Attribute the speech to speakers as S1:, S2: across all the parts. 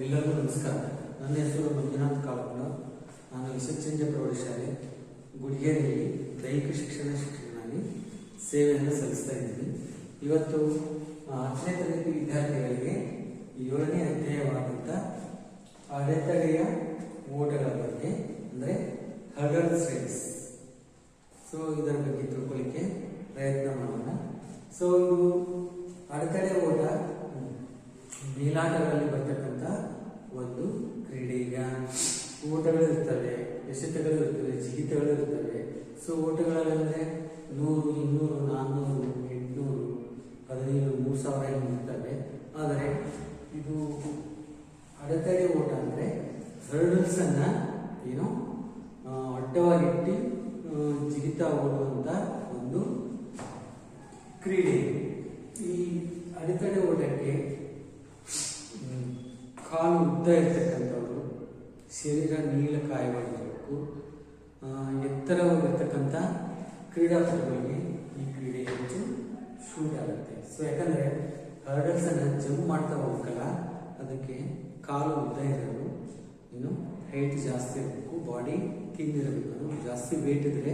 S1: ಎಲ್ಲರಿಗೂ ನಮಸ್ಕಾರ. ನನ್ನ ಹೆಸರು ಮಂಜುನಾಥ್ ಕಾಳಪ್ಪ. ನಾನು ವಿಸರ್ಜನ ಪ್ರೌಢಶಾಲೆ ಗುಡಿಗೆರೆಯಲ್ಲಿ ದೈಹಿಕ ಶಿಕ್ಷಣಾಗಿ ಸೇವೆಯನ್ನು ಸಲ್ಲಿಸ್ತಾ ಇದ್ದೀನಿ. ಇವತ್ತು 10ನೇ ತರಗತಿ ವಿದ್ಯಾರ್ಥಿಗಳಿಗೆ 7ನೇ ಅಧ್ಯಾಯವಾದಂಥ ಅಡೆತಡೆಯ ಓಟಗಳ ಬಗ್ಗೆ, ಅಂದರೆ ಹರ್ಡಲ್ಸ್ ರೇಸ್, ಇದರ ಬಗ್ಗೆ ತಿಳ್ಕೊಳ್ಳಿಕ್ಕೆ ಪ್ರಯತ್ನ ಮಾಡೋಣ. ಇದು ಅಡೆತಡೆ ಓಟ ಮೇಲಾಟಗಳಲ್ಲಿ ಬರ್ತಕ್ಕಂಥ ಒಂದು ಕ್ರೀಡೆ. ಈಗ ಓಟಗಳು ಇರ್ತವೆ, ಎಸೆತಗಳು ಇರ್ತವೆ, ಜಿಗಿತಗಳು ಇರ್ತವೆ. ಓಟಗಳಂದ್ರೆ 100, 200, 400, 800, 1500, 3000 ಇರ್ತವೆ. ಆದರೆ ಇದು ಅಡೆತಡೆ ಓಟ ಅಂದ್ರೆ ಹರ್ಡಲ್ಸ್ ಅನ್ನ ಅಡ್ಡವಾಗಿಟ್ಟು ಜಿಗಿತ ಓಡುವಂತ ಒಂದು ಕ್ರೀಡೆ. ಈ ಅಡೆತಡೆ ಓಟಕ್ಕೆ ಕಾಲು ಉದ್ದ ಇರ್ತಕ್ಕಂಥವ್ರು, ಶರೀರ ನೀಳಕಾಯವಾಗಿರಬೇಕು, ಎತ್ತರವಾಗಿರ್ತಕ್ಕಂಥ ಕ್ರೀಡಾಪಟುಗಳಿಗೆ ಈ ಕ್ರೀಡೆ ಹೆಚ್ಚು ಶೂಟ್ ಆಗುತ್ತೆ. ಯಾಕಂದ್ರೆ ಹರ್ಡಲ್ಸ್ ಅನ್ನ ಜಂಪ್ ಮಾಡ್ತಾ ಹೋಗಲ್ಲ, ಅದಕ್ಕೆ ಕಾಲು ಉದ್ದ ಇರಬೇಕು, ಹೈಟ್ ಜಾಸ್ತಿ ಇರಬೇಕು, ಬಾಡಿ ತಿಂದಿರಬೇಕು. ಜಾಸ್ತಿ ವೇಟ್ ಇದ್ರೆ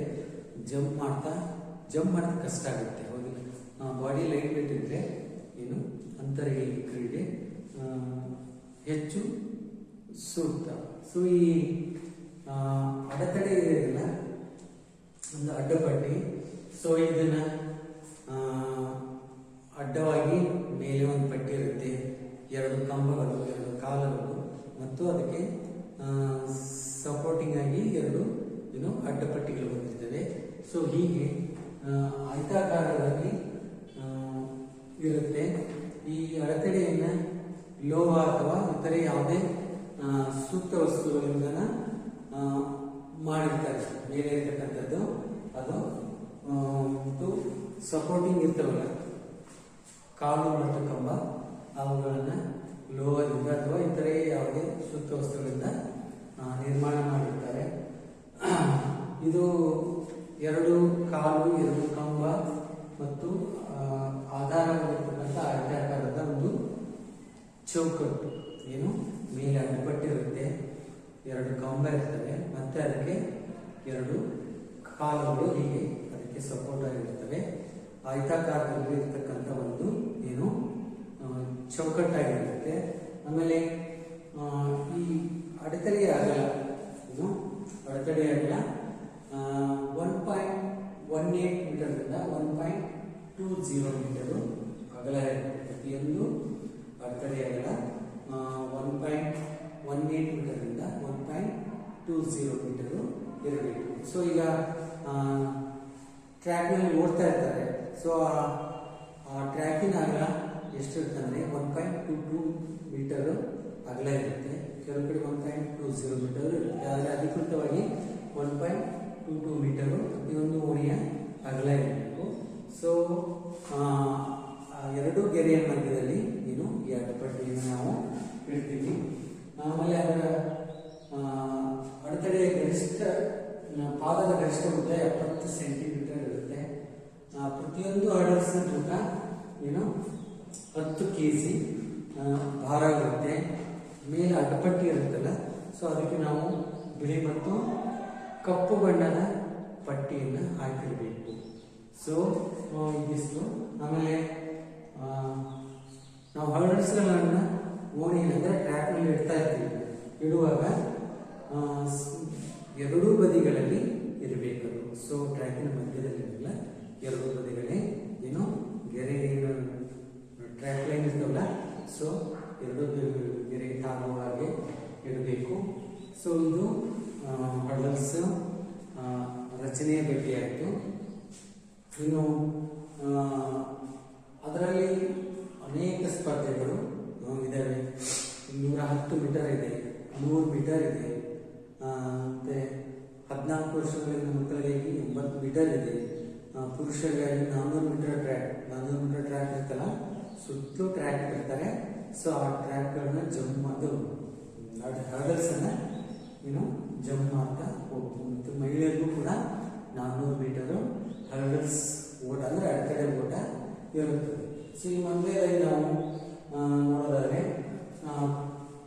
S1: ಜಂಪ್ ಮಾಡ್ತಾ ಕಷ್ಟ ಆಗುತ್ತೆ. ಹೌದಿಲ್ಲ? ಬಾಡಿ ಲೈಟ್ ವೇಟ್ ಇದ್ರೆ ಅಂತರಿಗೆ ಈ ಕ್ರೀಡೆ ಹೆಚ್ಚು ಸೂಕ್ತ. ಈ ಅಡೆತಡೆ ಇದೆಯಲ್ಲ, ಒಂದು ಅಡ್ಡಪಟ್ಟಿ. ಇದನ್ನ ಅಡ್ಡವಾಗಿ ಮೇಲೆ ಒಂದು ಪಟ್ಟಿ ಇರುತ್ತೆ, 2 ಕಂಬಗಳು, 2 ಕಾಲುಗಳು, ಮತ್ತು ಅದಕ್ಕೆ ಸಪೋರ್ಟಿಂಗ್ ಆಗಿ 2 ಅಡ್ಡಪಟ್ಟಿಗಳು ಬಂದಿರ್ತವೆ. ಹೀಗೆ ಆಯತಾಕಾರದಲ್ಲಿ ಇರುತ್ತೆ. ಈ ಅಡೆತಡೆಯನ್ನ ಲೋಹ ಅಥವಾ ಇತರೆ ಯಾವುದೇ ಸೂಕ್ತ ವಸ್ತುಗಳಿಂದ ಮಾಡಿರ್ತಾರೆ. ಮೇಲೆ ಇರ್ತಕ್ಕಂಥದ್ದು ಅದು ಮತ್ತು ಸಪೋರ್ಟಿಂಗ್ ಇರ್ತವಲ್ಲ, ಕಾಲು ಮತ್ತು ಕಂಬ, ಅವುಗಳನ್ನ ಲೋಹದಿಂದ ಅಥವಾ ಇತರೆ ಯಾವುದೇ ಸೂಕ್ತ ವಸ್ತುಗಳಿಂದ ನಿರ್ಮಾಣ ಮಾಡಿರ್ತಾರೆ. ಇದು 2 ಕಾಲು, 2 ಕಂಬ ಮತ್ತು ಆಧಾರವಾಗಿರ್ತಕ್ಕಂಥ ಆಯತಾಕಾರದ ಒಂದು ಚೌಕಟ್ಟು. ಮೇಲೆ ಅಡ್ಡಪಟ್ಟಿರುತ್ತೆ, 2 ಕಂಬ ಇರ್ತವೆ, ಮತ್ತೆ ಅದಕ್ಕೆ 2 ಕಾಲುಗಳು ಹೀಗೆ ಅದಕ್ಕೆ ಸಪೋರ್ಟ್ ಆಗಿರ್ತವೆ. ಆಯತಾಕಾರದಲ್ಲಿ ಇರ್ತಕ್ಕಂಥ ಒಂದು ಚೌಕಟ್ಟಾಗಿರುತ್ತೆ. ಆಮೇಲೆ ಈ ಅಡೆತಡೆಯ ಅಗಲ 1.18 ಮೀಟರ್ನಿಂದ 1.20 ಮೀಟರು ಅಗಲ ಇರುತ್ತೆ. ಪ್ರತಿಯೊಂದು ಅಡೆತಡೆಯ ಅಗಲ 1.18 ಮೀಟರ್ನಿಂದ 1.20 ಮೀಟರು ಇರಬೇಕು. ಈಗ ಟ್ರ್ಯಾಕ್ನಲ್ಲಿ ಓಡ್ತಾ ಇರ್ತಾರೆ. ಆ ಟ್ರ್ಯಾಕಿನ ಅಗಲ ಎಷ್ಟಿರ್ತಂದ್ರೆ 1.22 ಮೀಟರ್ ಅಗಲ ಇರುತ್ತೆ. ಕೆಲವು ಕಡೆ 1.20 ಮೀಟರ್ ಇರುತ್ತೆ. ಆದರೆ ಅಧಿಕೃತವಾಗಿ 1.22 ಮೀಟರು ಪ್ರತಿಯೊಂದು ಓಣಿಯ ಅಗಲ ಇರಬೇಕು. 2 ಗೆರೆಯ ಮಧ್ಯದಲ್ಲಿ ಈ ಅಡ್ಡಪಟ್ಟಿಯನ್ನು ನಾವು ಇಡ್ತೀವಿ. ಆಮೇಲೆ ಅದರ ಅಡೆತಡೆಯ ಪಾದದ ಗರಿಷ್ಠ ಉದ್ದ 70 ಸೆಂಟಿಮೀಟರ್ ಇರುತ್ತೆ. ಪ್ರತಿಯೊಂದು ಹರ್ಡಲ್ಸ್ ತೂಕ 10 kg ಭಾರ ಇರುತ್ತೆ. ಮೇಲೆ ಅಡ್ಡಪಟ್ಟಿ ಇರುತ್ತಲ್ಲ, ಅದಕ್ಕೆ ನಾವು ಬಿಳಿ ಮತ್ತು ಕಪ್ಪು ಬಣ್ಣದ ಪಟ್ಟಿಯನ್ನು ಹಾಕಿರಬೇಕು. ಇದಿಷ್ಟು. ಆಮೇಲೆ ನಾವು ಹರ್ಡಲ್ಸ್ಗಳನ್ನ ಓಣಿ ಅಂದರೆ ಟ್ರ್ಯಾಕ್ನಲ್ಲಿ ಇಡ್ತಾ ಇರ್ತೀವಿ. ಇಡುವಾಗ 2 ಬದಿಗಳಲ್ಲಿ ಇರಬೇಕು. ಟ್ರ್ಯಾಕಿನ ಮಧ್ಯದಲ್ಲಿರಲಿಲ್ಲ, 2 ಬದಿಗಳೇ ಗೆರೆ ಟ್ರ್ಯಾಕ್ ಲೈನ್ ಇರ್ತವಲ್ಲ, 2 ಗೆರೆಗೆ ತಾಗುವ ಹಾಗೆ ಇಡಬೇಕು. ಇದು ಹರ್ಡಲ್ಸ್ ರಚನೆಯ ಬಗ್ಗೆ ಆಯಿತು. ಅದರಲ್ಲಿ ಅನೇಕ ಸ್ಪರ್ಧೆಗಳು ಇದ್ದಾವೆ. 110 ಮೀಟರ್ ಇದೆ, 100 ಮೀಟರ್ ಇದೆ, ಮತ್ತೆ 14 ವರ್ಷಗಳಿಂದ ಮಕ್ಕಳಿಗಾಗಿ 80 ಮೀಟರ್ ಇದೆ. ಪುರುಷರಿಗಾಗಿ 400 ಮೀಟರ್ ಟ್ರ್ಯಾಕ್ ಇರ್ತಲ್ಲ, ಸುತ್ತಲೂ ಟ್ರ್ಯಾಕ್ ಇರ್ತಾರೆ. ಆ ಟ್ರ್ಯಾಕ್ಗಳನ್ನ ಜಂಪ್ ಮಾಡಿ ಹರ್ಡಲ್ಸ್ ಅನ್ನ ಜಂಪ್ ಮಾಡ್ತಾ ಹೋಗ್ಬೋದು. ಮತ್ತು ಮಹಿಳೆಯರಿಗೂ ಕೂಡ 400 ಮೀಟರ್ ಹರ್ಡಲ್ಸ್ ಓಟ ಅಂದ್ರೆ ಅಡೆತಡೆ ಓಟ ಇರುತ್ತದೆ. ಈ ಮದುವೆಯಲ್ಲಿ ನಾವು ನೋಡೋದಾದ್ರೆ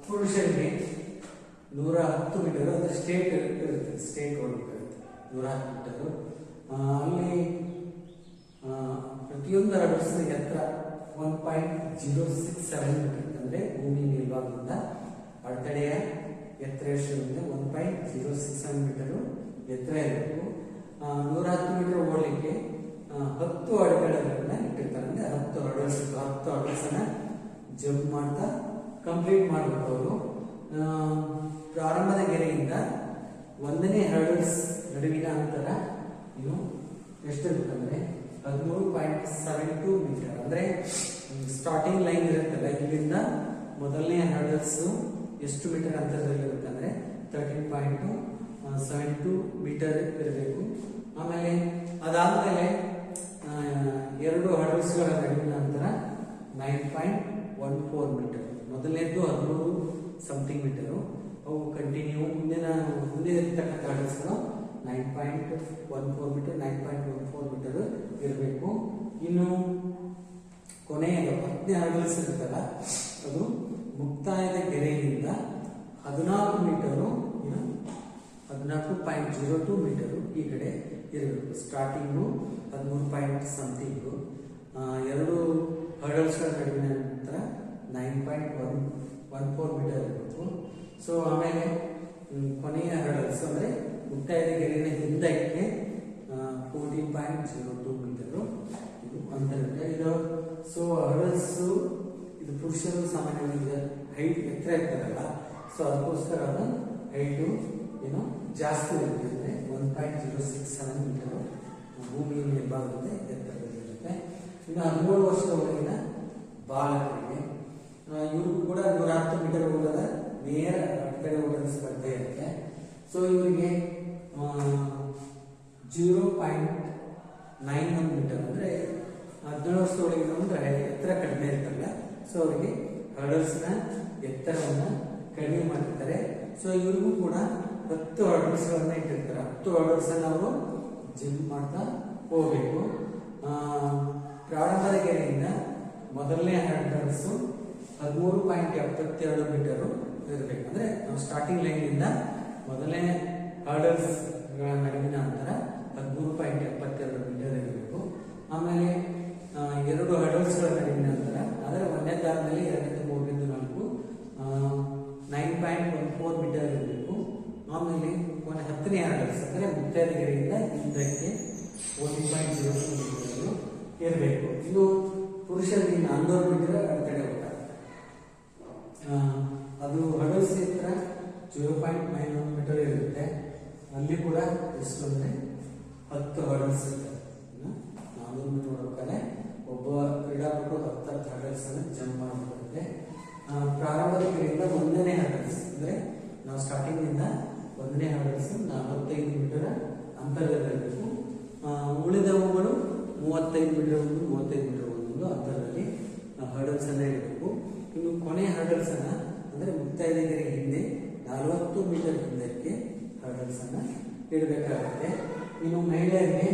S1: ಪುರುಷ ಅಂದ್ರೆ ಸ್ಟೇಟ್ ಇರುತ್ತೆ, ಸ್ಟೇಟ್ ಓಡಬೇಕಾಗುತ್ತೆ 110 ಮೀಟರು. ಅಲ್ಲಿ ಪ್ರತಿಯೊಂದು ಹರ್ಡಲ್ಸ್ ಎತ್ತರ 1.067 ಮೀಟರ್, ಅಂದ್ರೆ ಭೂಮಿ ಮೇಲ್ಭಾಗದಿಂದ ಅಡೆತಡೆಯ ಎತ್ತರ ಎಷ್ಟಿರುತ್ತೆ 1.067 ಮೀಟರು ಎತ್ತರ ಇರಬೇಕು. 110 ಮೀಟರ್ ಓಡಲಿಕ್ಕೆ 10 ಅಡೆತಡೆಗಳನ್ನ ಇಟ್ಟಿರ್ತಾರೆ, ಅಂದ್ರೆ 10 ಹರ್ಡಲ್ಸ್ ಅನ್ನ ಜಂಪ್ ಮಾಡ್ತಾ ಕಂಪ್ಲೀಟ್ ಮಾಡಬೇಕು ಅವರು. ಪ್ರಾರಂಭದ ಗೆರೆಯಿಂದ 1ನೇ ಹರ್ಡಲ್ಸ್ ನಡುವಿನ ಅಂತರ ಇನ್ನು ಎಷ್ಟಿರುತ್ತಂದ್ರೆ 13.72 ಮೀಟರ್. ಅಂದ್ರೆ ಸ್ಟಾರ್ಟಿಂಗ್ ಲೈನ್ ಇರುತ್ತಲ್ಲ, ಇಲ್ಲಿಂದ ಮೊದಲನೇ ಹರ್ಡಲ್ಸ್ ಎಷ್ಟು ಮೀಟರ್ ಅಂತರದಲ್ಲಿ ಇರುತ್ತೆ ಅಂದ್ರೆ 13.72 ಮೀಟರ್ ಇರಬೇಕು. ಆಮೇಲೆ ಅದಾದ್ಮೇಲೆ 2 ಹರ್ಡಲ್ಸ್ಗಳ ನಡುವಿನ ಅಂತರ 9.14 ಮೀಟರ್. ಮೊದಲನೇದು 13 ಸಮಥಿಂಗ್ ಮೀಟರು, ಅವು ಕಂಟಿನ್ಯೂ ಮುಂದೆ ಇರತಕ್ಕಂಥ ಹರ್ಡಲ್ಸ್ಗಳು 9.14 ಮೀಟರ್ 9.14 ಮೀಟರ್ ಇರಬೇಕು. ಇನ್ನು ಕೊನೆಯ 10ನೇ ಹರ್ಡಲ್ಸ್ ಇರುತ್ತಲ್ಲ, ಅದು ಮುಕ್ತಾಯದ ಗೆರೆಯಿಂದ 14 ಮೀಟರು 14.02 ಮೀಟರು ಈ ಕಡೆ ಇರಬೇಕು. ಸ್ಟಾರ್ಟಿಂಗು 13 ಸಮಥಿಂಗು, 2 ಹರ್ಡಲ್ಸ್ಗಳ ನಡುವಿನ ನಂತರ 9.14 ಮೀಟರ್ ಇರಬೇಕು. ಸೊ ಆಮೇಲೆ ಕೊನೆಯ ಹರ್ಡಲ್ಸ್ ಅಂದ್ರೆ ಮುಕ್ತಾಯದ ಗೆರೆಯ ಹಿಂದಕ್ಕೆ 14.02 ಮೀಟರು ಇದು ಅಂತರ ಇದೆ. ಇದು ಸೊ ಹರ್ಡಲ್ಸ್ ಇದು ಪುರುಷರು ಸಾಮಾನ್ಯವಾಗಿ ಹೈಟ್ ಎತ್ತರ ಇರ್ತಾರಲ್ಲ, ಸೊ ಅದಕ್ಕೋಸ್ಕರ ಅದು ಹೈಟು ಏನು ಜಾಸ್ತಿ ಇರುತ್ತೆ, 1.067 ಮೀಟರು ಭೂಮಿ ಮೇಲ್ಭಾಗದಿಂದ ಎತ್ತರದಲ್ಲಿರುತ್ತೆ. ಇನ್ನು 17 ವರ್ಷದ ಒಳಗಿನ ಬಾಲಕರಿಗೆ ಇವ್ರಿಗೂ ಕೂಡ 110 ಮೀಟರ್ ಓಡದ ನೇರ ಅಡೆತಡೆ ಓಟದ ಸ್ಪರ್ಧೆ ಇರುತ್ತೆ. ಸೊ ಇವರಿಗೆ 0.91 ಮೀಟರ್ ಅಂದ್ರೆ 17 ವರ್ಷದೊಳಗಿನ ಅಂದ್ರೆ ಎತ್ತರ ಕಡಿಮೆ ಇರ್ತಲ್ಲ, ಸೊ ಅವರಿಗೆ ಹರ್ಡಲ್ಸ್ ನ ಎತ್ತರವನ್ನ ಕಡಿಮೆ ಮಾಡಿರ್ತಾರೆ. ಸೊ ಇವ್ರಿಗೂ ಕೂಡ 10 ಹರ್ಡಲ್ಸ್ ಗಳನ್ನ ಇಟ್ಟಿರ್ತಾರೆ. 10 ಹರ್ಡಲ್ಸ್ ಅನ್ನ ಅವರು ಜಿಮ್ ಮಾಡ್ತಾ ಹೋಗ್ಬೇಕು. ಪ್ರಾರಂಭದ ಗೆರೆಯಿಂದ ಮೊದಲನೇ ಹರ್ಡಲ್ಸ್ 13.72 ಮೀಟರ್ ಇರಬೇಕು. ಅಂದ್ರೆ ನಾವು ಸ್ಟಾರ್ಟಿಂಗ್ ಲೈನ್ ಇಂದ ಮೊದಲನೇ ಹರ್ಡಲ್ಸ್ ನಡುವಿನ ಅಂತರ 13.72 ಮೀಟರ್ ಇರಬೇಕು. ಆಮೇಲೆ 2 ಹರ್ಡಲ್ಸ್ ಗಳ ನಡುವಿನ ಅಂತರ ಅದರ ಒಂದನೇದಾದ್ಮೇಲೆ 2ನೇದು 3ನೇದು 4 9.14 ಮೀಟರ್ ಇರಬೇಕು. ಆಮೇಲೆ 10ನೇ ಹರ್ಡಲ್ಸ್ ಅಂದ್ರೆ ಮುಕ್ತಾಯದ ಗೆರೆಯಿಂದ ಹಿಂದಕ್ಕೆ 14.02 ಮೀಟರ್ ಇರಬೇಕು. ಇದು ಪುರುಷರಿಗೆ 400 ಮೀಟರ್ ಅಡೆತಡೆ ಓಟ. ಅದು ಹರ್ಡಲ್ಸ್ ಎತ್ತರ 0.91 ಮೀಟರ್ ಇರುತ್ತೆ. ಅಲ್ಲಿ ಕೂಡ ಎಷ್ಟು ಅಂದ್ರೆ 10 ಹರ್ಡಲ್ಸ್ ಇರುತ್ತೆ. 400 ಮೀಟರ್ ಓಡಬೇಕಾದ್ರೆ ಒಬ್ಬ ಕ್ರೀಡಾಪಟು 10 ಹರ್ಡಲ್ಸ್ ಅನ್ನು ಜಂಪ್ ಮಾಡಬೇಕಾಗುತ್ತೆ. ಪ್ರಾರಂಭದ ಗೆರೆಯಿಂದ 1ನೇ ಹರ್ಡಲ್ಸ್ ಅಂದ್ರೆ ನಾವು ಸ್ಟಾರ್ಟಿಂಗ್ ಇಂದ 1ನೇ ಹರ್ಡಲ್ಸ್ 45 ಮೀಟರ್ ಅಂತರದಲ್ಲಿರಬೇಕು. ಉಳಿದವುಗಳು 35 ಮೀಟರ್ ಒಂದು 35 ಮೀಟರ್ ಒಂದು ಅಂತರದಲ್ಲಿ ಹರ್ಡಲ್ಸ್ ಅನ್ನ ಇಡಬೇಕು. ಇನ್ನು ಕೊನೆ ಹರ್ಡಲ್ಸ್ ಅನ್ನ ಅಂದ್ರೆ ಮುಕ್ತಾಯದ ಗೆರೆ ಹಿಂದೆ 40 ಮೀಟರ್ ಹಿಂದಕ್ಕೆ ಹರ್ಡಲ್ಸ್ ಅನ್ನ ಇಡಬೇಕಾಗುತ್ತೆ. ಇನ್ನು ಮಹಿಳೆಯರಿಗೆ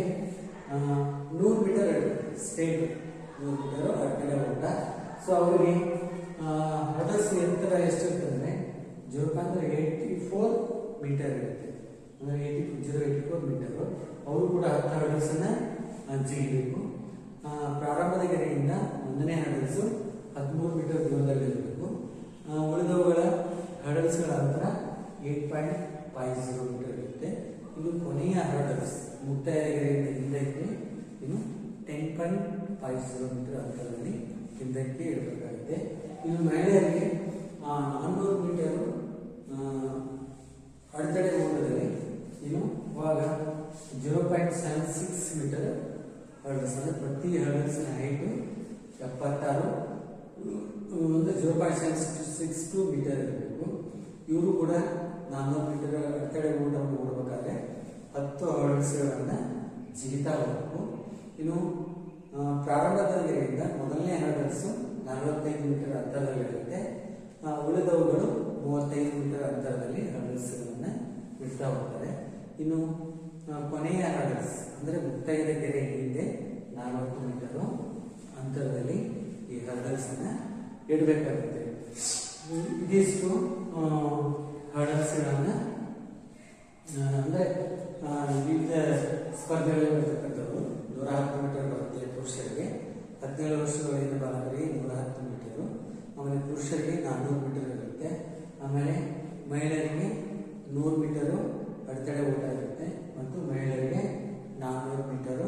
S1: 100 ಮೀಟರ್ ಸ್ಟ್ರೇಟ್ 100 ಮೀಟರ್ ಅಡೆತಡೆ ಓಟ. ಸೊ ಅವರಿಗೆ ಹರ್ಡಲ್ಸ್ ಎತ್ತರ ಎಷ್ಟಿರ್ತಂದ್ರೆ 0.84 ಮೀಟರ್ ಇರುತ್ತೆ, ಅಂದ್ರೆ 0.84 ಮೀಟರ್. ಅವರು ಕೂಡ 10 ಹರ್ಡಲ್ಸ್ ಅನ್ನ ಜಿಗಿಬೇಕು. ಪ್ರಾರಂಭದ ಗೆರೆಯಿಂದ 1ನೇ ಹರ್ಡಲ್ಸ್ 13 ಮೀಟರ್ ದೂರದಲ್ಲಿರಬೇಕು. ಉಳಿದವುಗಳ ಹರ್ಡಲ್ಸ್ಗಳ ಅಂತರ 8.50 ಮೀಟರ್ ಇರುತ್ತೆ. ಇನ್ನು ಕೊನೆಯ ಹರ್ಡಲ್ಸ್ ಮುಕ್ತಾಯದ ಗೆರೆಯಿಂದ ಹಿಂದಕ್ಕೆ ಇನ್ನು 10.50 ಮೀಟರ್ ಅಂತರದಲ್ಲಿ ಹಿಂದಕ್ಕೆ ಇಡಬೇಕಾಗುತ್ತೆ. ಇನ್ನು ಮಹಿಳೆಯರಿಗೆ 400 ಮೀಟರ್ ಅಡೆತಡೆ ಓಟದಲ್ಲಿ ಇನ್ನು ಇವಾಗ 0.76 ಮೀಟರ್ ಹರ್ಡಲ್ಸ್ ಅಂದ್ರೆ ಪ್ರತಿ ಹರ್ಡಲ್ಸ್ ಹೈಟ್ 76 ಒಂದು 0.62 ಮೀಟರ್ ಇರಬೇಕು. ಇವರು ಕೂಡ 400 ಮೀಟರ್ ಅಡೆತಡೆ ಓಟವನ್ನು ಓಡಬೇಕಾದ್ರೆ 10 ಹರ್ಡಲ್ಸ್ಗಳನ್ನ ಜಿಗಿತಾ ಹೋಗಬೇಕು. ಇನ್ನು ಪ್ರಾರಂಭದ ಗೆರೆಯಿಂದ ಮೊದಲನೇ ಹರ್ಡಲ್ಸ್ 45 ಮೀಟರ್ ಅಂತರದಲ್ಲಿರುತ್ತೆ. ಉಳಿದವುಗಳು 35 ಮೀಟರ್ ಅಂತರದಲ್ಲಿ ಹರ್ಡಲ್ಸ್ಗಳನ್ನ ಬಿಡ್ತಾ ಹೋಗ್ತಾರೆ. ಇನ್ನು ಕೊನೆಯ ಹರ್ಡಲ್ಸ್ ಅಂದ್ರೆ ಮುಕ್ತಾಯದ ಗೆರೆ ಹಿಂದೆ 40 ಮೀಟರ್ ಅಂತರದಲ್ಲಿ ಈ ಹರ್ಡಲ್ಸ್ ಅನ್ನ ಇಡಬೇಕಾಗುತ್ತೆ. ಇದಿಷ್ಟು ಹರ್ಡಲ್ಸ್ಗಳನ್ನ ಅಂದರೆ ವಿವಿಧ ಸ್ಪರ್ಧೆಗಳಿರ್ತಕ್ಕಂಥದ್ದು 110 ಮೀಟರ್ ಬರುತ್ತೆ ಪುರುಷರಿಗೆ, 17 ವರ್ಷಗಳಿಂದ ಬಾಲಕರಿಗೆ 110 ಮೀಟರು, ಆಮೇಲೆ ಪುರುಷರಿಗೆ 400 ಮೀಟರ್ ಇರುತ್ತೆ, ಆಮೇಲೆ ಮಹಿಳೆಯರಿಗೆ 100 ಮೀಟರು ಅಡೆತಡೆ ಓಟ ಇರುತ್ತೆ ಮತ್ತು ಮಹಿಳೆಯರಿಗೆ 400 ಮೀಟರು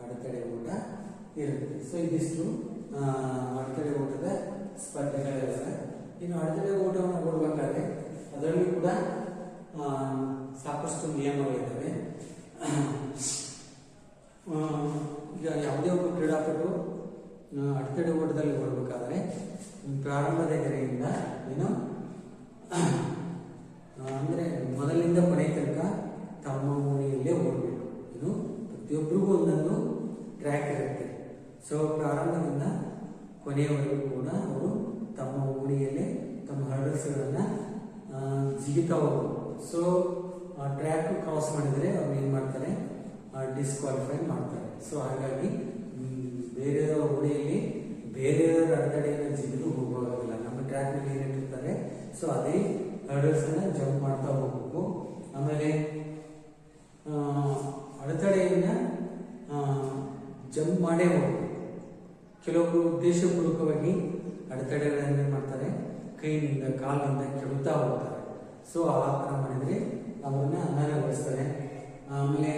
S1: ಅಡೆತಡೆ ಓಟ ಇರುತ್ತೆ. ಸೊ ಇದಿಷ್ಟು ಅಡೆತಡೆ ಓಟದ ಸ್ಪರ್ಧೆಗಳಿವೆ. ಇನ್ನು ಅಡೆತಡೆ ಓಟವನ್ನು ಓಡಬೇಕಾದ್ರೆ ಅದರಲ್ಲೂ ಕೂಡ ಸಾಕಷ್ಟು ನಿಯಮಗಳಿದ್ದಾವೆ. ಈಗ ಯಾವುದೇ ಒಬ್ಬ ಕ್ರೀಡಾಪಟು ಅಡೆತಡೆ ಓಟದಲ್ಲಿ ಓಡಬೇಕಾದ್ರೆ ಪ್ರಾರಂಭದ ಗೆರೆಯಿಂದ ಏನು ಅಂದರೆ ಮೊದಲಿಂದ ಕೊನೆ ತನಕ ತಮ್ಮ ಓಣಿಯಲ್ಲೇ ಓಡಬೇಕು. ಇದು ಪ್ರತಿಯೊಬ್ಬರಿಗೂ ಒಂದೊಂದು ಟ್ರ್ಯಾಕ್ ಇರುತ್ತೆ. ಸೊ ಪ್ರಾರಂಭದಿಂದ ಕೊನೆಯವರೆಗೂ ಕೂಡ ಅವರು ತಮ್ಮ ಓಣಿಯಲ್ಲೇ ತಮ್ಮ ಹರ್ಡಲ್ಸ್ಗಳನ್ನು ಜಿಗಿತಾ ಹೋಗಬೇಕು. ಸೊ ಟ್ರ್ಯಾಕ್ ಕ್ರಾಸ್ ಮಾಡಿದರೆ ಅವ್ರು ಏನು ಮಾಡ್ತಾರೆ, ಡಿಸ್ಕ್ವಾಲಿಫೈ ಮಾಡ್ತಾರೆ. ಸೊ ಹಾಗಾಗಿ ಬೇರೆಯವರ ಓಣಿಯಲ್ಲಿ ಬೇರೆಯವರ ಅಡೆತಡೆಯನ್ನು ಜಿಗಿದು ಹೋಗೋದಿಲ್ಲ. ನಮ್ಮ ಟ್ರ್ಯಾಕ್ನಲ್ಲಿ ಏನಿಟ್ಟಿರ್ತಾರೆ ಸೊ ಅದೇ ಹರ್ಡಲ್ಸನ್ನು ಜಂಪ್ ಮಾಡ್ತಾ ಹೋಗ್ಬೇಕು. ಆಮೇಲೆ ಅಡೆತಡೆಯನ್ನು ಜಂಪ್ ಮಾಡೇ ಹೋಗ್ಬೇಕು. ಕೆಲವೊಬ್ಬರು ಉದ್ದೇಶಪೂರ್ವಕವಾಗಿ ಅಡೆತಡೆಗಳನ್ನು ಏನು ಮಾಡ್ತಾರೆ, ಕೈನಿಂದ ಕಾಲಿನಿಂದ ಕೆಡುತ್ತಾ ಹೋಗ್ತಾರೆ. ಸೊ ಆ ಥರ ಮಾಡಿದರೆ ಅವರನ್ನ ಅನರ್ಹಗೊಳಿಸ್ತಾರೆ. ಆಮೇಲೆ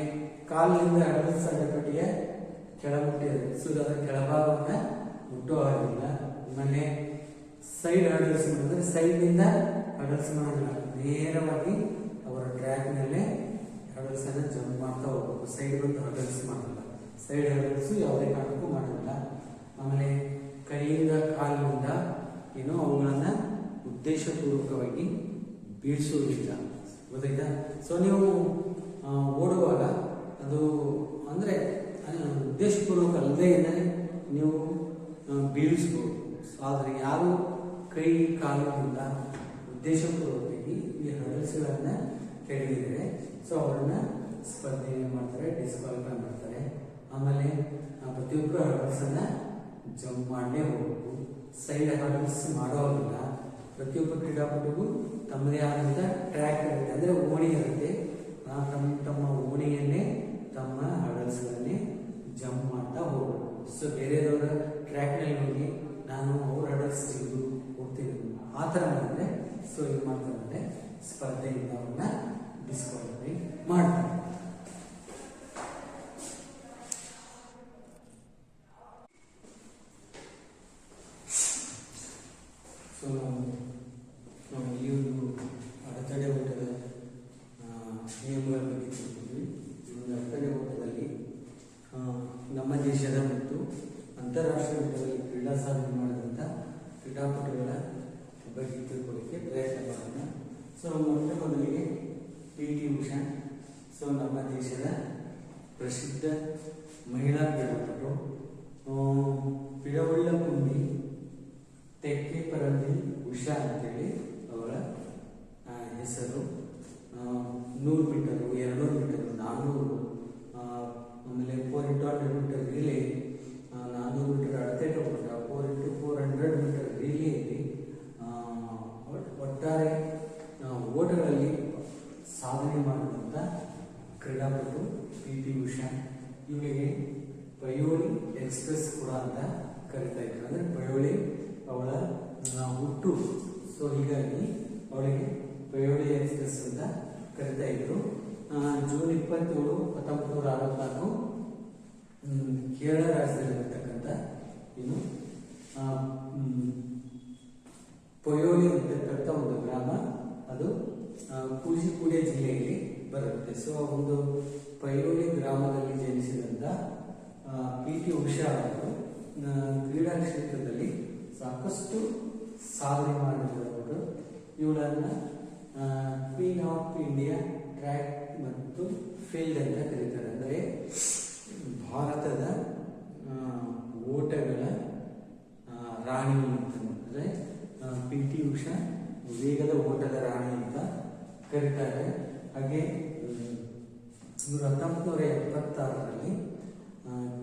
S1: ಕಾಲಿನಿಂದ ಹರ್ಡಲ್ಸ್ ಅಡ್ಡಪಟ್ಟಿಯ ಕೆಳಮುಟ್ಟಿದೆ, ಸೊ ಅದರ ಕೆಳಭಾಗವನ್ನು ಮುಟ್ಟೋ ಹಾಗಿಲ್ಲ. ಆಮೇಲೆ ಸೈಡ್ ಹರ್ಡಲ್ಸ್ ಮಾಡಿದ್ರೆ ಸೈಡ್ನಿಂದ ಹರ್ಡಲ್ಸ್ ಮಾಡೋದಿಲ್ಲ, ನೇರವಾಗಿ ಅವರ ಟ್ರ್ಯಾಕ್ನಲ್ಲೇ ಹರ್ಡಲ್ಸನ್ನು ಜಂಪ್ ಮಾಡ್ತಾ ಹೋಗ್ಬೇಕು. ಸೈಡ್ ಬಂದು ಹರ್ಡಲ್ಸ್ ಮಾಡಲ್ಲ, ಸೈಡ್ ಹರ್ಡಲ್ಸು ಯಾವುದೇ ಕಾರಣಕ್ಕೂ ಮಾಡೋದಿಲ್ಲ. ಆಮೇಲೆ ಕೈಯಿಂದ ಕಾಲಿನಿಂದ ಏನೋ ಅವುಗಳನ್ನು ಉದ್ದೇಶಪೂರ್ವಕವಾಗಿ ಬೀಳಿಸುವುದಿಲ್ಲ, ಗೊತ್ತಾಯ್ತಾ? ಸೊ ನೀವು ಓಡುವಾಗ ಅದು ಅಂದರೆ ಉದ್ದೇಶಪೂರ್ವಕ ಅಲ್ಲದೆ ನೀವು ಬೀಳಿಸ್ಬೋದು. ಆದರೆ ಯಾರು ಕೈ ಕಾಲಿನಿಂದ ಉದ್ದೇಶಪೂರ್ವಕವಾಗಿ ಈ ಹರ್ಡಲ್ಸ್ಗಳನ್ನು ಕೆಡವಿದರೆ ಸೊ ಅವರನ್ನು ಸ್ಪರ್ಧೆ ಏನು ಮಾಡ್ತಾರೆ, ಡಿಸ್ಕ್ವಾಲಿಫೈ ಮಾಡ್ತಾರೆ. ಆಮೇಲೆ ಪ್ರತಿಯೊಬ್ಬರು ಹರ್ಡಲ್ಸನ್ನು ಜಂಪ್ ಮಾಡಲೇ ಹೋಗಬೇಕು, ಸೈಡ್ ಹರ್ಡಲ್ಸ್ ಮಾಡೋದಿಲ್ಲ. ಪ್ರತಿಯೊಬ್ಬ ಕ್ರೀಡಾಪಟುಗೂ ತಮ್ಮದೇ ಆದಂಥ ಟ್ರ್ಯಾಕ್ ಇರುತ್ತೆ, ಅಂದರೆ ಓಣಿ ಇರುತ್ತೆ. ತಮ್ಮ ಓಣಿಯನ್ನೇ ತಮ್ಮ ಹರ್ಡಲ್ಸ್ಗಳನ್ನೇ ಜಂಪ್ ಮಾಡ್ತಾ ಹೋಗಬೇಕು. ಸೊ ಬೇರೆಯವರ ಟ್ರ್ಯಾಕ್ನಲ್ಲಿ ಹೋಗಿ ನಾನು ಅವ್ರ ಹರ್ಡಲ್ಸ್ ತೆಗೆದು ಹೋಗ್ತೀನಿ ಆ ಥರ ಮಾಡಿದ್ರೆ ಸೊ ಏನು ಮಾಡ್ತಾರೆ ಅಂದರೆ ಸ್ಪರ್ಧೆಯಿಂದ ಅವ್ರನ್ನ ಡಿಸ್ಕ್ವಾಲಿಫೈ ಮಾಡ್ತಾರೆ. ಸೊ ನಾವು ಈ ಒಂದು ಅಡೆತಡೆ ಓಟದ ನಿಯಮಗಳ ಬಗ್ಗೆ ತಿಳ್ಕೊಂಡ್ವಿ. ಈ ಒಂದು ಅಡೆತಡೆ ಓಟದಲ್ಲಿ ನಮ್ಮ ದೇಶದ ಮತ್ತು ಅಂತಾರಾಷ್ಟ್ರೀಯ ಮಟ್ಟದಲ್ಲಿ ಕ್ರೀಡಾ ಸಾಧನೆ ಮಾಡಿದಂಥ ಕ್ರೀಡಾಪಟುಗಳ ಬಗ್ಗೆ ತಿಳ್ಕೊಳ್ಳೋಕ್ಕೆ ಪ್ರಯತ್ನ ಮಾಡೋಣ. ಸೊ ಮೊದಲಿಗೆ PT ಉಷಾ. ಸೊ ನಮ್ಮ ದೇಶದ ಪ್ರಸಿದ್ಧ ಮಹಿಳಾ ಕ್ರೀಡಾಪಟು. ಪಿಡವಳ್ಳಕುಂಡಿ ತೆಕ್ಕೆಪರಂದಿ ಉಷಾ ಅಂತೇಳಿ ಅವರ ಹೆಸರು. 100 ಮೀಟರು, 200 ಮೀಟರು, 400, ಆಮೇಲೆ 4x100 ಮೀಟರ್ ರಿಲೇ, 400 ಮೀಟರ್ ಅಡೆತಡೆ ಓಟ, 4x400 ಮೀಟರ್ ರಿಲೇಯಲ್ಲಿ ಒಟ್ಟಾರೆ ಓಟಗಳಲ್ಲಿ ಸಾಧನೆ ಮಾಡಿದಂಥ ಕ್ರೀಡಾಪಟು PT ಉಷಾ. ಇವರಿಗೆ ಪಯೋಳಿ ಎಕ್ಸ್ಪ್ರೆಸ್ ಕೂಡ ಅಂತ ಕರಿತಾ ಇದ್ರು, ಅಂದರೆ ಪಯೋಳಿ ಅವಳ ಹುಟ್ಟು. ಸೊ ಹೀಗಾಗಿ ಅವಳಿಗೆ ಪಯೋಳಿ ಎಕ್ಸ್ಪ್ರೆಸ್ ಅಂತ ಕರಿತಾ ಇದ್ರು. ಜೂನ್ 27, 1964 ಕೇರಳ ರಾಜ್ಯದಲ್ಲಿರ್ತಕ್ಕಂಥ ಇನ್ನು ಪಯೋಳಿ ಅಂತಕ್ಕಂಥ ಒಂದು ಗ್ರಾಮ, ಅದು ಕೂಚಿಪುಡಿ ಜಿಲ್ಲೆಯಲ್ಲಿ ಬರುತ್ತೆ. ಸೊ ಒಂದು ಪಯೋಳಿ ಗ್ರಾಮದಲ್ಲಿ ಜನಿಸಿದಂಥ PT ಉಷಾ ಅವರು ಕ್ರೀಡಾ ಕ್ಷೇತ್ರದಲ್ಲಿ ಸಾಕಷ್ಟು ಸಾಧನೆ ಮಾಡಿದವರು. ಇವಳನ್ನು ಕ್ವೀನ್ ಆಫ್ ಇಂಡಿಯಾ ಟ್ರ್ಯಾಕ್ ಮತ್ತು ಫೀಲ್ಡ್ ಅಂತ ಕರೀತಾರೆ. ಅಂದರೆ ಭಾರತದ ಓಟಗಳ ರಾಣಿ ಅಂತಂದರೆ PT ಉಷಾ ವೇಗದ ಓಟದ ರಾಣಿ ಅಂತ ಕರೀತಾರೆ. ಹಾಗೆ 1976ರಲ್ಲಿ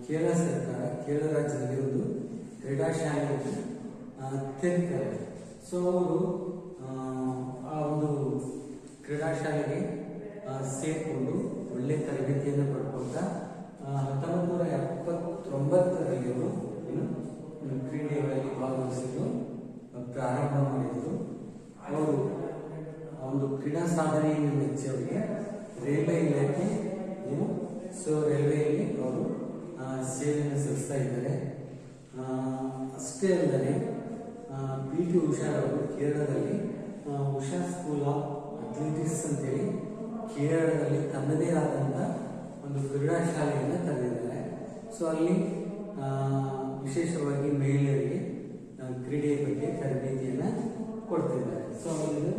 S1: ಕೇರಳ ಸರ್ಕಾರ ಕೇರಳ ರಾಜ್ಯದಲ್ಲಿ ಒಂದು ಕ್ರೀಡಾ ಶಾಲೆಯನ್ನು ತೆರೀತಾರೆ. ಸೊ ಅವರು ಆ ಒಂದು ಕ್ರೀಡಾ ಶಾಲೆಗೆ ಸೇರಿಕೊಂಡು ಒಳ್ಳೆ ತರಬೇತಿಯನ್ನು ಪಡ್ಕೊಳ್ತಾ 1979ರಲ್ಲಿ ಅವರು ಕ್ರೀಡೆಗಳಲ್ಲಿ ಭಾಗವಹಿಸಲು ಪ್ರಾರಂಭ ಮಾಡಿದರು. ಅವರು ಒಂದು ಕ್ರೀಡಾ ಸಾಧನೆಯನ್ನು ಮೆಚ್ಚಿ ಅವರಿಗೆ ರೈಲ್ವೆ ಇಲಾಖೆ ರೈಲ್ವೆಯಲ್ಲಿ ಅವರು ಸೇವೆಯನ್ನು ಸಲ್ಲಿಸ್ತಾ ಇದ್ದಾರೆ. ಅಷ್ಟೇ ಅಲ್ಲದೆ PT ಉಷಾ ಅವರು ಕೇರಳದಲ್ಲಿ ಉಷಾ ಸ್ಕೂಲ್ ಆಫ್ ಅಥ್ಲೆಟಿಕ್ಸ್ ಅಂತೇಳಿ ಕೇರಳದಲ್ಲಿ ತನ್ನದೇ ಆದಂಥ ಒಂದು ಕ್ರೀಡಾ ಶಾಲೆಯನ್ನು ತೆರೆದಿದ್ದಾರೆ. ಸೊ ಅಲ್ಲಿ ವಿಶೇಷವಾಗಿ ಮಹಿಳೆಯರಿಗೆ ಕ್ರೀಡೆಯ ಬಗ್ಗೆ ತರಬೇತಿಯನ್ನು ಕೊಡ್ತಿದ್ದಾರೆ. ಸೊ ಅಲ್ಲಿ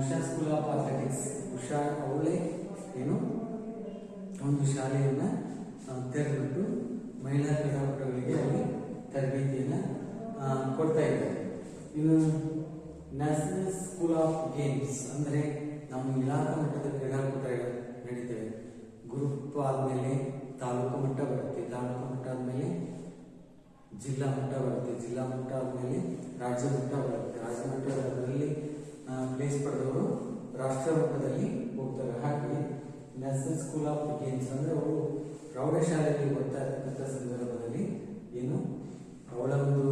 S1: Usha school of athletics Usha ಅವಳೇ ಒಂದು ಶಾಲೆಯನ್ನು ತೆರೆದುಬಿಟ್ಟು ಮಹಿಳಾ ಕ್ರೀಡಾಪಟುಗಳಿಗೆ ಅಲ್ಲಿ ತರಬೇತಿಯನ್ನು ಕೊಡ್ತಾ ಇದ್ದಾರೆ. ಇನ್ನು ನ್ಯಾಷನಲ್ ಸ್ಕೂಲ್ ಆಫ್ ಗೇಮ್ಸ್ ಅಂದರೆ ನಮ್ಮ ಇಲಾಖಾ ಮಟ್ಟದ ಕ್ರೀಡಾಕೂಟ ನಡೀತವೆ. ಗ್ರೂಪ್ ಆದಮೇಲೆ ತಾಲೂಕು ಮಟ್ಟ ಬರುತ್ತೆ, ತಾಲೂಕು ಮಟ್ಟ ಆದಮೇಲೆ ಜಿಲ್ಲಾ ಮಟ್ಟ ಬರುತ್ತೆ, ಜಿಲ್ಲಾ ಮಟ್ಟ ಆದಮೇಲೆ ರಾಜ್ಯ ಮಟ್ಟ ಬರುತ್ತೆ, ರಾಜ್ಯ ಮಟ್ಟದಲ್ಲಿ ಪ್ಲೇಸ್ ಪಡೆದವರು ರಾಷ್ಟ್ರ ಮಟ್ಟದಲ್ಲಿ ಹೋಗ್ತಾರೆ. ಹಾಗೆ ನ್ಯಾಷನಲ್ ಸ್ಕೂಲ್ ಆಫ್ ಗೇಮ್ಸ್ ಅಂದರೆ ಅವರು ಪ್ರೌಢಶಾಲೆಯಲ್ಲಿ ಓದ್ತಾ ಇರ್ತಕ್ಕಂಥ ಸಂದರ್ಭದಲ್ಲಿ ಅವಳ ಒಂದು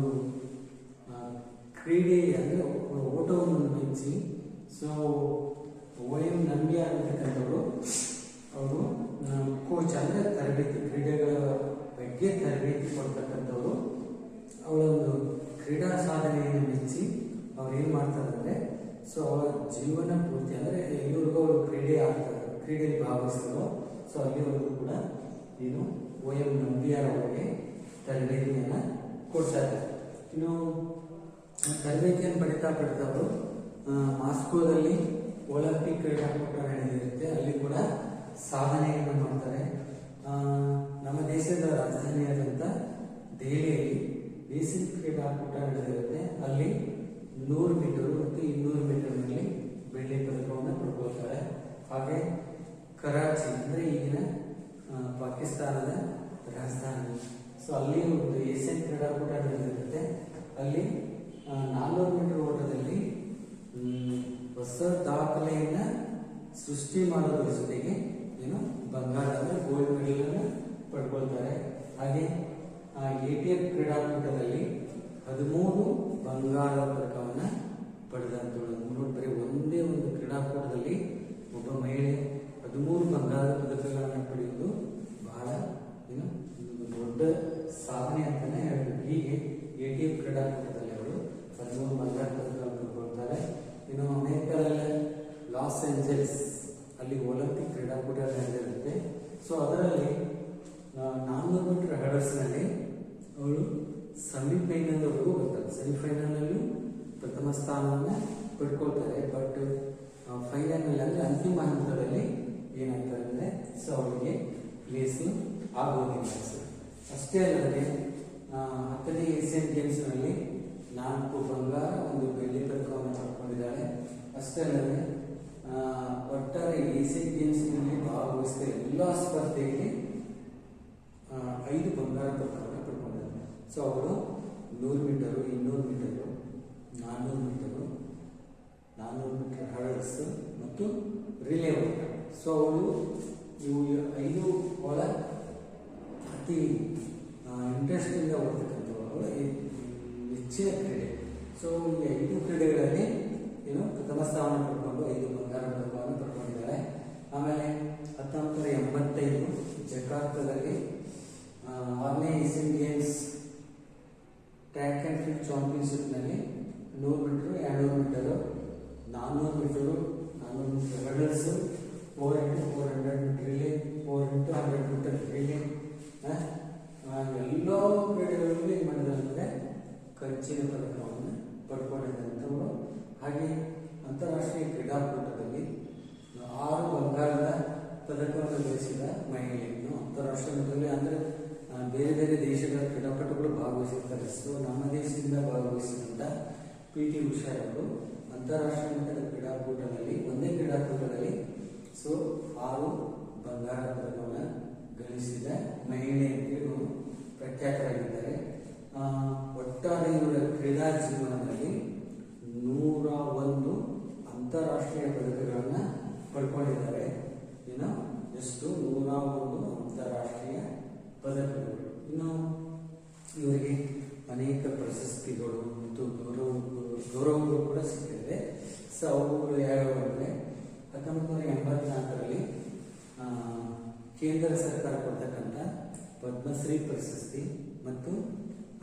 S1: ಕ್ರೀಡೆ ಅಂದರೆ ಓಟವನ್ನು ಮೆಚ್ಚಿ OM ನಂಬಿ ಆಗಿರ್ತಕ್ಕಂಥವರು ಅವರು ಕೋಚ್ ಅಂದರೆ ತರಬೇತಿ ಕ್ರೀಡೆಗಳ ಬಗ್ಗೆ ತರಬೇತಿ ಕೊಡ್ತಕ್ಕಂಥವ್ರು. ಅವಳ ಒಂದು ಕ್ರೀಡಾ ಸಾಧನೆಯನ್ನು ಮೆಚ್ಚಿ ಅವ್ರು ಏನು ಮಾಡ್ತಾರೆ ಅಂದರೆ ಅವಳ ಜೀವನ ಪೂರ್ತಿ ಅಂದರೆ ಎಲ್ಲಿವರೆಗೂ ಅವರು ಕ್ರೀಡೆಯಲ್ಲಿ ಭಾಗವಹಿಸ್ತಾರೋ ಅಲ್ಲಿವರೆಗೂ ಕೂಡ OM ನಂಬಿಯಾರ್ ಅವರಿಗೆ ತರಬೇತಿಯನ್ನು ಕೊಡ್ತಾರೆ. ಇನ್ನು ತರಬೇತಿಯನ್ನು ಪಡಿತಾ ಅವರು ಮಾಸ್ಕೋದಲ್ಲಿ ಒಲಿಂಪಿಕ್ ಕ್ರೀಡಾಕೂಟ ನಡೆದಿರುತ್ತೆ, ಅಲ್ಲಿ ಕೂಡ ಸಾಧನೆಯನ್ನು ಮಾಡ್ತಾರೆ. ನಮ್ಮ ದೇಶದ ರಾಜಧಾನಿಯಾದಂಥ ದೆಹಲಿಯಲ್ಲಿ ಏಷ್ಯನ್ ಕ್ರೀಡಾಕೂಟ ನಡೆದಿರುತ್ತೆ, ಅಲ್ಲಿ 100 ಮೀಟರ್ ಮತ್ತು 200 ಮೀಟರ್ನಲ್ಲಿ ಬೆಳ್ಳಿ ಪದಕವನ್ನು ಪಡ್ಕೊಳ್ತಾರೆ. ಹಾಗೆ ಕರಾಚಿ ಅಂದರೆ ಈಗಿನ ಪಾಕಿಸ್ತಾನದ ರಾಜಧಾನಿ, ಅಲ್ಲಿ ಒಂದು ಏಷ್ಯನ್ ಕ್ರೀಡಾಕೂಟ ನಡೆದಿರುತ್ತೆ, ಅಲ್ಲಿ 400 ಮೀಟರ್ ಓಟದಲ್ಲಿ ಹೊಸ ದಾಖಲೆಯನ್ನು ಸೃಷ್ಟಿ ಮಾಡೋದ್ರ ಜೊತೆಗೆ ಬಂಗಾರ ಅಂದರೆ ಗೋಲ್ಡ್ ಮೆಡಲನ್ನು ಪಡ್ಕೊಳ್ತಾರೆ. ಹಾಗೆ ATF ಕ್ರೀಡಾಕೂಟದಲ್ಲಿ 13 ಬಂಗಾರ ಪದಕವನ್ನು ಪಡೆದಂಥಳು. ಬರೀ ಒಂದೇ ಒಂದು ಕ್ರೀಡಾಕೂಟದಲ್ಲಿ ಒಬ್ಬ ಮಹಿಳೆ 13 ಬಂಗಾರದ ಪದಕಗಳನ್ನು ಪಡೆಯುವುದು ಬಹಳ ದೊಡ್ಡ ಸಾಧನೆ ಅಂತಾನೆ ಹೇಳ್ಬೋದು. ಹೀಗೆ ATF ಕ್ರೀಡಾಕೂಟದಲ್ಲಿ ಅವರು 13 ಬಂಗಾರ ಪದಕಗಳನ್ನು ಪಡ್ಕೊಳ್ತಾರೆ. ಇನ್ನು ಅಮೆರಿಕದಲ್ಲಿ ಲಾಸ್ ಏಂಜಲ್ಸ್ ಅಲ್ಲಿ ಒಲಿಂಪಿಕ್ ಕ್ರೀಡಾಕೂಟ ನಡೆದಿರುತ್ತೆ. ಅದರಲ್ಲಿ 400 ಮೀಟರ್ ಹರ್ಡಲ್ಸ್ನಲ್ಲಿ ಅವಳು ಸೆಮಿಫೈನಲ್ವರೆಗೂ ಬರ್ತಾರೆ. ಸೆಮಿಫೈನಲ್ನಲ್ಲೂ ಪ್ರಥಮ ಸ್ಥಾನವನ್ನು ಪಡ್ಕೊಳ್ತಾರೆ. ಬಟ್ ಫೈನಲ್ನಲ್ಲಿ ಅಂದರೆ ಅಂತಿಮ ಹಂತದಲ್ಲಿ ಏನಾಗ್ತಾರೆ ಅಂದರೆ ಅವರಿಗೆ ಪ್ಲೇಸು ಆಗೋದಿಲ್ಲ. ಅಷ್ಟೇ ಅಲ್ಲದೆ 10ನೇ ಏಷ್ಯನ್ ಗೇಮ್ಸ್ನಲ್ಲಿ 4 ಬಂಗಾರ 1 ಬೆಳ್ಳಿ ಪದಕವನ್ನು ಪಡ್ಕೊಂಡಿದ್ದಾಳೆ. ಅಷ್ಟೇ ಅಲ್ಲದೆ ಒಟ್ಟಾರೆ ಏಷ್ಯನ್ ಗೇಮ್ಸ್ನಲ್ಲಿ ಭಾಗವಹಿಸಿದ ಎಲ್ಲ ಸ್ಪರ್ಧೆಯಲ್ಲಿ 5 ಬಂಗಾರ ಪದಕವನ್ನು ಪಡ್ಕೊಂಡಿದ್ದಾರೆ. ಅವಳು 100 metre 200 metre 400 metre 400 metre hurdles ಮತ್ತು ರಿಲೇ ಓಟ. ಅವಳು ಇವು 5 ಬಹಳ ಅತಿ ಇಂಟ್ರೆಸ್ಟಿಂದ ಓಡ್ತಕ್ಕಂಥವಳು ಹೆಚ್ಚಿನ ಕ್ರೀಡೆ. ಈ 5 ಕ್ರೀಡೆಗಳಲ್ಲಿ ಪ್ರಥಮ ಸ್ಥಾನ ಪಡ್ಕೊಂಡು 5 ಬಂಗಾರ ಪದಕವನ್ನು ಪಡ್ಕೊಂಡಿದ್ದಾಳೆ. ಆಮೇಲೆ 1985 ಜಕಾರ್ತದಲ್ಲಿ 6ನೇ Asian games track and field ಚಾಂಪಿಯನ್ಶಿಪ್ನಲ್ಲಿ 100 metre 200 metre 400 metre 400 metre hurdles 4x400 metre relay 4x100 metre relay ಎಲ್ಲ ಕ್ರೀಡೆಗಳಲ್ಲಿ ಏನು ಮಾಡಿದ್ದಾರೆ ಕಂಚಿನ ಪದಕವನ್ನು ಪಡ್ಕೊಂಡಿದ್ದಂಥವರು. ಹಾಗೆ ಅಂತಾರಾಷ್ಟ್ರೀಯ ಕ್ರೀಡಾಕೂಟದಲ್ಲಿ 6 ಬಂಗಾರದ ಪದಕವನ್ನು ಗಳಿಸಿದ ಮಹಿಳೆಯನ್ನು ಅಂತಾರಾಷ್ಟ್ರೀಯ ಮಟ್ಟದಲ್ಲಿ ಅಂದರೆ ಬೇರೆ ಬೇರೆ ದೇಶಗಳ ಕ್ರೀಡಾಪಟುಗಳು ಭಾಗವಹಿಸಿರ್ತಾರೆ. ನಮ್ಮ ದೇಶದಿಂದ ಭಾಗವಹಿಸಿದಂಥ PT ಉಷಾ ಅವರು ಅಂತಾರಾಷ್ಟ್ರೀಯ ಮಟ್ಟದ ಕ್ರೀಡಾಕೂಟದಲ್ಲಿ ಒಂದೇ ಕ್ರೀಡಾಕೂಟದಲ್ಲಿ 6 ಬಂಗಾರ ಪದಕವನ್ನು ಗಳಿಸಿದ ಮಹಿಳೆ ಅಂತೇಳಿ ಪ್ರಖ್ಯಾತರಾಗಿದ್ದಾರೆ. ಒಟ್ಟಾರೆ ಇವರ ಕ್ರೀಡಾ ಜೀವನದಲ್ಲಿ 101 ಅಂತಾರಾಷ್ಟ್ರೀಯ ಪದಕಗಳನ್ನು ಪಡ್ಕೊಂಡಿದ್ದಾರೆ. ಎಷ್ಟು 101 ಅಂತಾರಾಷ್ಟ್ರೀಯ ಪದಕಗಳು. ಇನ್ನು ಇವರಿಗೆ ಅನೇಕ ಪ್ರಶಸ್ತಿಗಳು ಮತ್ತು ಗೌರವಗಳು ಕೂಡ ಸಿಕ್ಕಿದೆ. ಸೊ ಅವುಗಳು ಯಾವ್ಯಾವ ಅಂದರೆ 1984ರಲ್ಲಿ ಕೇಂದ್ರ ಸರ್ಕಾರ ಕೊಡ್ತಕ್ಕಂಥ ಪದ್ಮಶ್ರೀ ಪ್ರಶಸ್ತಿ ಮತ್ತು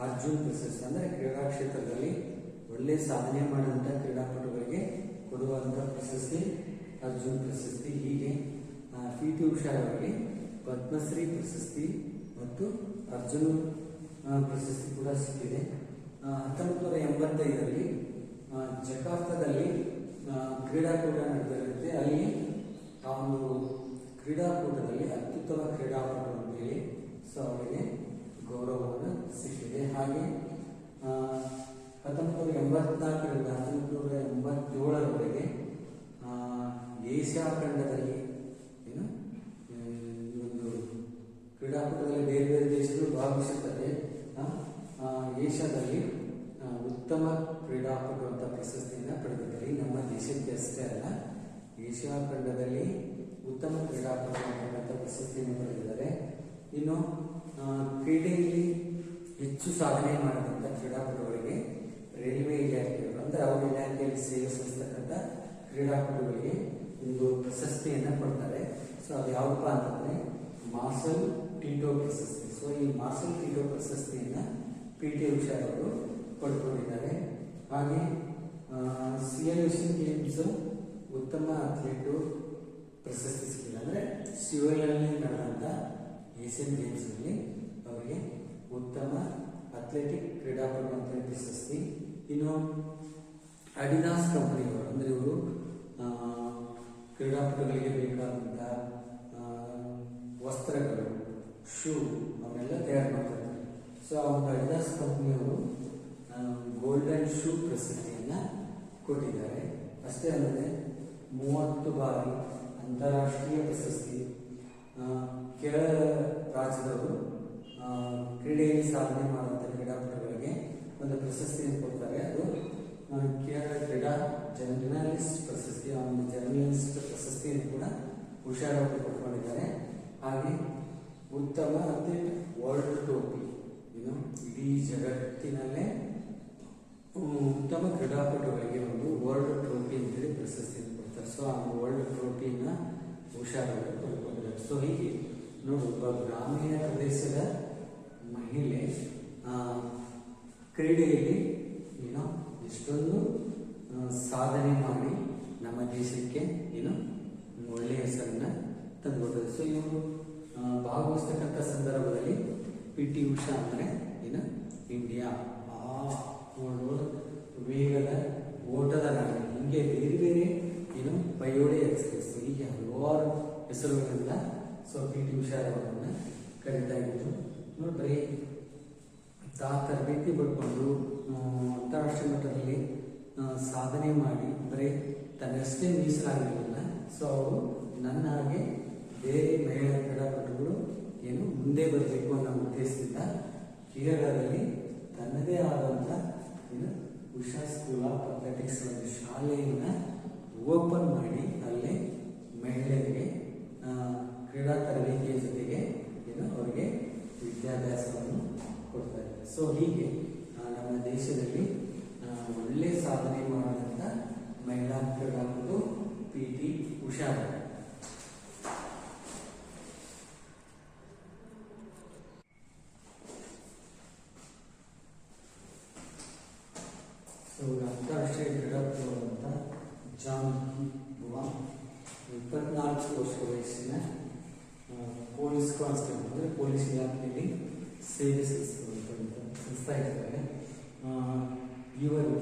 S1: ಅರ್ಜುನ್ ಪ್ರಶಸ್ತಿ, ಅಂದರೆ ಕ್ರೀಡಾ ಕ್ಷೇತ್ರದಲ್ಲಿ ಒಳ್ಳೆ ಸಾಧನೆ ಮಾಡಿದಂಥ ಕ್ರೀಡಾಪಟುಗಳಿಗೆ ಕೊಡುವಂಥ ಪ್ರಶಸ್ತಿ ಅರ್ಜುನ್ ಪ್ರಶಸ್ತಿ. ಹೀಗೆ PT ಉಷಾ ಅವರಿಗೆ ಪದ್ಮಶ್ರೀ ಪ್ರಶಸ್ತಿ ಮತ್ತು ಅರ್ಜುನ್ ಪ್ರಶಸ್ತಿ ಕೂಡ ಸಿಕ್ಕಿದೆ. 1985ರಲ್ಲಿ ಜಕಾರ್ತಾದಲ್ಲಿ ಕ್ರೀಡಾಕೂಟ ನಡೆದಿರುತ್ತೆ. ಅಲ್ಲಿ ಆ ಒಂದು ಕ್ರೀಡಾಕೂಟದಲ್ಲಿ ಅತ್ಯುತ್ತಮ ಕ್ರೀಡಾಪಟು ಅಂತೇಳಿ ಸೊ ಅವರಿಗೆ ಗೌರವವನ್ನು ಸಿಕ್ಕಿದೆ. ಹಾಗೆ 1984ರಿಂದ 1987ರವರೆಗೆ ಏಷ್ಯಾ ಖಂಡದಲ್ಲಿ ಏನು ಈ ಒಂದು ಕ್ರೀಡಾಕೂಟದಲ್ಲಿ ಬೇರೆ ಬೇರೆ ದೇಶಗಳು ಭಾಗವಹಿಸುತ್ತದೆ. ಏಷ್ಯಾದಲ್ಲಿ ಉತ್ತಮ ಕ್ರೀಡಾಪಟು ಅಂತ ಪ್ರಶಸ್ತಿಯನ್ನು ಪಡೆದಿದ್ದಾರೆ. ನಮ್ಮ ದೇಶಕ್ಕೆ ಅಷ್ಟೇ ಅಲ್ಲ, ಏಷ್ಯಾ ಖಂಡದಲ್ಲಿ ಉತ್ತಮ ಕ್ರೀಡಾಪಟು ಅಂತ ಪ್ರಶಸ್ತಿಯನ್ನು ಪಡೆದಿದ್ದಾರೆ. ಇನ್ನು ಕ್ರೀಡೆಯಲ್ಲಿ ಹೆಚ್ಚು ಸಾಧನೆ ಮಾಡಿದಂಥ ಕ್ರೀಡಾಪಟುಗಳಿಗೆ ರೈಲ್ವೆ ಇಲಾಖೆಯವರು, ಅಂದರೆ ಅವರ ಇಲಾಖೆಯಲ್ಲಿ ಸೇವೆ ಸಲ್ಲಿಸ್ತಕ್ಕಂಥ ಕ್ರೀಡಾಪಟುಗಳಿಗೆ ಒಂದು ಪ್ರಶಸ್ತಿಯನ್ನು ಕೊಡ್ತಾರೆ. ಸೊ ಅದು ಯಾವುದಪ್ಪ ಅಂತಂದರೆ ಮಾರ್ಷಲ್ ಟಿಟೋ ಪ್ರಶಸ್ತಿ. ಸೊ ಈ ಮಾರ್ಷಲ್ ಟಿಟೋ ಪ್ರಶಸ್ತಿಯನ್ನು PT ಉಷಾ ಅವರು ಪಡ್ಕೊಂಡಿದ್ದಾರೆ. ಹಾಗೆ ಏಷ್ಯನ್ ಗೇಮ್ಸ್ ಉತ್ತಮ ಅಥ್ಲೀಟು ಪ್ರಶಸ್ತಿ ಸಿಕ್ಕಿದೆ. ಅಂದರೆ ಸಿಯೋಲ್ನಲ್ಲಿ ನಡೆದಂಥ ಏಷ್ಯನ್ ಗೇಮ್ಸ್ನಲ್ಲಿ ಅವರಿಗೆ ಉತ್ತಮ ಅಥ್ಲೆಟಿಕ್ ಕ್ರೀಡಾಪಟು ಅಂತ ಪ್ರಶಸ್ತಿ. ಇನ್ನು ಅಡಿಡಾಸ್ ಕಂಪನಿಯವರು, ಅಂದರೆ ಇವರು ಕ್ರೀಡಾಪಟುಗಳಿಗೆ ಬೇಕಾದಂಥ ವಸ್ತ್ರಗಳು, ಶೂ ಅವನ್ನೆಲ್ಲ ತಯಾರು ಮಾಡ್ತಾರೆ. ಸೊ ಆ ಒಂದು ಅಡಿಡಾಸ್ ಕಂಪನಿಯವರು ಗೋಲ್ಡನ್ ಶೂ ಪ್ರಶಸ್ತಿಯನ್ನು ಕೊಟ್ಟಿದ್ದಾರೆ. ಅಷ್ಟೇ ಅಲ್ಲದೆ 30 ಬಾರಿ ಅಂತಾರಾಷ್ಟ್ರೀಯ ಪ್ರಶಸ್ತಿ, ಕೇರಳ ರಾಜ್ಯದವರು ಕ್ರೀಡೆಯಲ್ಲಿ ಸಾಧನೆ ಮಾಡುವಂಥ ಕ್ರೀಡಾಪಟುಗಳಿಗೆ ಒಂದು ಪ್ರಶಸ್ತಿಯನ್ನು ಕೊಡ್ತಾರೆ. ಅದು ಕೇರಳ ಕ್ರೀಡಾ ಜರ್ನಲಿಸ್ಟ್ ಪ್ರಶಸ್ತಿ. ಆ ಒಂದು ಜರ್ನಲಿಸ್ಟ್ ಪ್ರಶಸ್ತಿಯನ್ನು ಕೂಡ ಉಷಾ ಅವರು ಪಡ್ಕೊಂಡಿದ್ದಾರೆ. ಹಾಗೆ ಉತ್ತಮ ಅಥ್ಲೀಟ್ ವರ್ಲ್ಡ್ ಟ್ರೋಫಿ, ಇಡೀ ಜಗತ್ತಿನಲ್ಲೇ ಉತ್ತಮ ಕ್ರೀಡಾಪಟುಗಳಿಗೆ ಒಂದು ವರ್ಲ್ಡ್ ಟ್ರೋಫಿ ಅಂತೇಳಿ ಪ್ರಶಸ್ತಿಯನ್ನು ಕೊಡ್ತಾರೆ. ಸೊ ಆ ವರ್ಲ್ಡ್ ಟ್ರೋಫಿನ ಉಷಾ ಅವರು ಪಡ್ಕೊಂಡಿದ್ದಾರೆ. ಸೊ ಹೀಗೆ ನೋಡಿ, ಒಬ್ಬ ಗ್ರಾಮೀಣ ಪ್ರದೇಶದ ಮಹಿಳೆ ಕ್ರೀಡೆಯಲ್ಲಿ ಎಷ್ಟೊಂದು ಸಾಧನೆ ಮಾಡಿ ನಮ್ಮ ದೇಶಕ್ಕೆ ಒಳ್ಳೆಯ ಹೆಸರನ್ನ ತಂದುಕೊಟ್ಟರು. ಸೊ ಇವರು ಭಾಗವಹಿಸ್ತಕ್ಕಂಥ ಸಂದರ್ಭದಲ್ಲಿ PT ಉಷಾ ಅಂದರೆ ಇಂಡಿಯಾ ವೇಗದ ಓಟದ ರಾಣಿ, ಹೀಗೆ ಬೇರೆ ಬೇರೆ ಪಯೋಡೆ ಎಕ್ಸ್ಪ್ರೆಸ್, ಹೀಗೆ ಹಲವಾರು ಹೆಸರುಗಳಿಂದ ಸೊ PT ಉಷಾ ಅವರನ್ನು ಕರೀತಾ ಇದ್ರು. ನೋಡಿ, ಬರೀ ತರಬೇತಿ ಪಡ್ಕೊಂಡು ಅಂತಾರಾಷ್ಟ್ರೀಯ ಮಟ್ಟದಲ್ಲಿ ಸಾಧನೆ ಮಾಡಿ ಬರೀ ತನ್ನಷ್ಟೇ ಮೀಸಲಾಗಿರಲಿಲ್ಲ. ಸೊ ಅವರು ನನ್ನ ಹಾಗೆ ಬೇರೆ ಮಹಿಳಾ ಕ್ರೀಡಾಪಟುಗಳು ಮುಂದೆ ಬರಬೇಕು ಅನ್ನೋ ಉದ್ದೇಶದಿಂದ ಕೇರಳದಲ್ಲಿ ತನ್ನದೇ ಆದಂಥ ಉಷಾ ಸ್ಕೂಲ್ ಆಫ್ ಅಥ್ಲೆಟಿಕ್ಸ್ ಒಂದು ಶಾಲೆಯನ್ನು ಓಪನ್ ಮಾಡಿ ಅಲ್ಲಿ ಮಹಿಳೆಯರಿಗೆ ಕ್ರೀಡಾ ತರಬೇತಿಯ ಜೊತೆಗೆ ಅವರಿಗೆ ವಿದ್ಯಾಭ್ಯಾಸವನ್ನು ಕೊಡ್ತಾರೆ. ಸೊ ಹೀಗೆ ನಮ್ಮ ದೇಶದಲ್ಲಿ ಒಳ್ಳೆ ಸಾಧನೆ ಮಾಡಿದಂಥ ಮಹಿಳಾ ಕ್ರೀಡಾಪಟು PT ಉಷಾ. ಸೊ ಅಂತಾರಾಷ್ಟ್ರೀಯ ಕ್ರೀಡಾಪಟು ಅಂತ ಜಾನಕಿ ಬುವಾ 24 ವರ್ಷ ವಯಸ್ಸಿನ ಪೊಲೀಸ್ ಕಾನ್ಸ್ಟೇಬಲ್, ಅಂದರೆ ಪೊಲೀಸ್ ಇಲಾಖೆಯಲ್ಲಿ ಸೇವೆ ಸಲ್ಲಿಸ್ತಾ ಇದ್ದಾರೆ. ಇವರು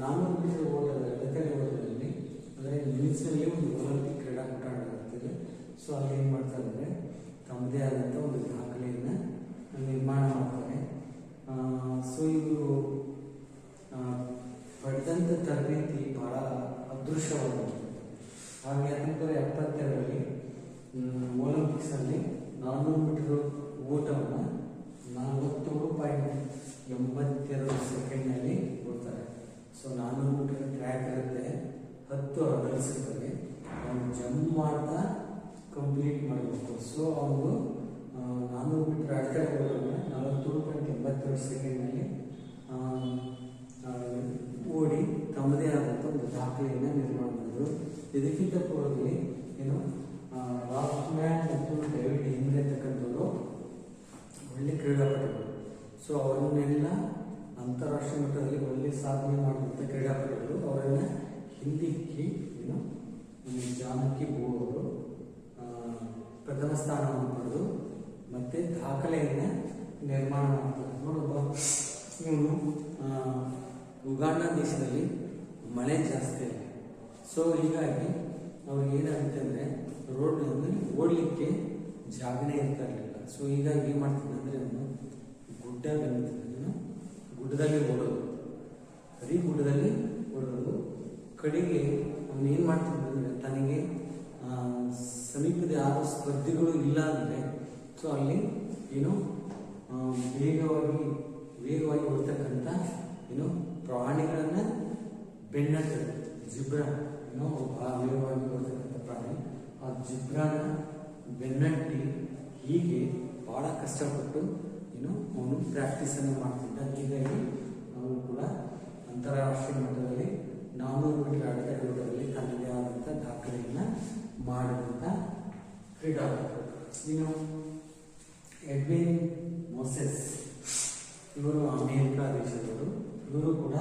S1: 400 ಮೀಟರ್ ಓಟದ ಎಡಗೈ ಓಟದಲ್ಲಿ, ಅಂದರೆ ನ್ಯೂಸ್ನಲ್ಲಿ ಒಂದು ಒಲಿಂಪಿಕ್ ಕ್ರೀಡಾಕೂಟ ನಡೆಯುತ್ತದೆ. ಸೊ ಅಲ್ಲಿ ಏನು ಮಾಡ್ತಾರೆ ಅಂದರೆ ತಮ್ಮದೇ ಆದಂಥ ಒಂದು ದಾಖಲೆಯನ್ನು ನಿರ್ಮಾಣ ಮಾಡ್ತಾರೆ. ಸೊ ಇವರು ಪಡೆದಂಥ ತರಬೇತಿ ಬಹಳ ಅದೃಶ್ಯವಾಗಿದೆ. ಹಾಗೆ 1972ರಲ್ಲಿ ಒಲಿಂಪಿಕ್ಸಲ್ಲಿ 400 ಮೀಟರ್ ಓಟವನ್ನು 43.82 ಸೆಕೆಂಡ್ನಲ್ಲಿ ಓಡ್ತಾರೆ. ಸೊ 400 ಮೀಟರ್ ಟ್ರ್ಯಾಕ್ ಇರುತ್ತೆ, 10 ಹರ್ಡಲ್ಸ್ ಇರ್ತವೆ. ಜಂಪ್ ಮಾಡ್ತಾ ಕಡೆ ಹೋಗೋಣ 43.82 ಸೆಕೆಂಡ್ನಲ್ಲಿ ಓಡಿ ತಮ್ಮದೇ ಆದಂಥ ಒಂದು ದಾಖಲೆಯನ್ನು ನಿರ್ಮಾಣ ಮಾಡಿದ್ರು. ಇದಕ್ಕಿಂತ ಪೂರ್ವದಲ್ಲಿ ಏನು ರಾಕ್ಮ್ಯಾನ್ ಮತ್ತು ಡೇವಿಡ್ ಹಿಂದೆ ತಕ್ಕಂಥವರು ಒಳ್ಳೆ ಕ್ರೀಡಾಪಟುಗಳು. ಸೊ ಅವರನ್ನೆಲ್ಲ ಅಂತಾರಾಷ್ಟ್ರೀಯ ಮಟ್ಟದಲ್ಲಿ ಒಳ್ಳೆ ಸಾಧನೆ ಮಾಡುವಂಥ ಕ್ರೀಡಾಪಟುಗಳು. ಅವರನ್ನು ಹಿಂದಿಕ್ಕಿ ಏನು ಜಾನಕಿ ಬೋ ಅವರು ಪ್ರಥಮ ಸ್ಥಾನವನ್ನು ಪಡೆದು ಮತ್ತೆ ದಾಖಲೆಯನ್ನು ನಿರ್ಮಾಣ ಮಾಡ್ತಾರೆ. ನೋಡೋದು ಇವನು ಉಗಾಂಡ ದೇಶದಲ್ಲಿ ಮಳೆ ಜಾಸ್ತಿ ಇದೆ. ಸೊ ಹೀಗಾಗಿ ಅವ್ರಿಗೆ ಏನಾಗುತ್ತೆ ಅಂದರೆ ರೋಡ್ನಲ್ಲಿ ಓಡಲಿಕ್ಕೆ ಜಾಗನೇ ಇರ್ತಾ ಇರಲಿಲ್ಲ. ಸೊ ಹೀಗಾಗಿ ಏನು ಮಾಡ್ತಿದ್ದ ಅಂದರೆ ಅವನು ಗುಡ್ಡ ಬಂದಿದ್ದಾನೆ, ಗುಡ್ಡದಲ್ಲಿ ಓಡೋದು, ಬರೀ ಗುಡ್ಡದಲ್ಲಿ ಓಡೋದು. ಕಡೆಗೆ ಅವನು ಏನು ಮಾಡ್ತಿದ್ದ ಅಂದರೆ ತನಗೆ ಸಮೀಪದ ಯಾವ ಸ್ಪರ್ಧಿಗಳು ಇಲ್ಲ ಅಂದರೆ ಸೊ ಅಲ್ಲಿ ಏನು ವೇಗವಾಗಿ ಓಡ್ತಕ್ಕಂಥ ಏನು ಪ್ರಾಣಿಗಳನ್ನು ಬೆನ್ನಟ್ಟದು. ಜಿಬ್ರಾ ಏನೋ ಭಾಳ ವೇಗವಾಗಿ ಓಡ್ತಕ್ಕಂಥ ಪ್ರಾಣಿ. ಆ ಜಿಬ್ರಾನ ಬೆನ್ನಟ್ಟಿ ಹೀಗೆ ಭಾಳ ಕಷ್ಟಪಟ್ಟು ಏನು ಅವನು ಪ್ರಾಕ್ಟೀಸನ್ನು ಮಾಡ್ತಿದ್ದ. ಹೀಗಾಗಿ ಅವನು ಕೂಡ ಅಂತಾರಾಷ್ಟ್ರೀಯ ಮಟ್ಟದಲ್ಲಿ 400 ಮೀಟರ್ ಅಡೆತಡೆಗಳಲ್ಲಿ ತನ್ನದೇ ಆದಂಥ ದಾಖಲೆಯನ್ನು ಮಾಡಿದಂಥ ಕ್ರೀಡಾಪಟು. ಇನ್ನು ಎಡ್ವಿನ್ ಮೋಸೆಸ್ ಇವರು ಅಮೇರಿಕಾ ದೇಶದವರು. ಇವರು ಕೂಡ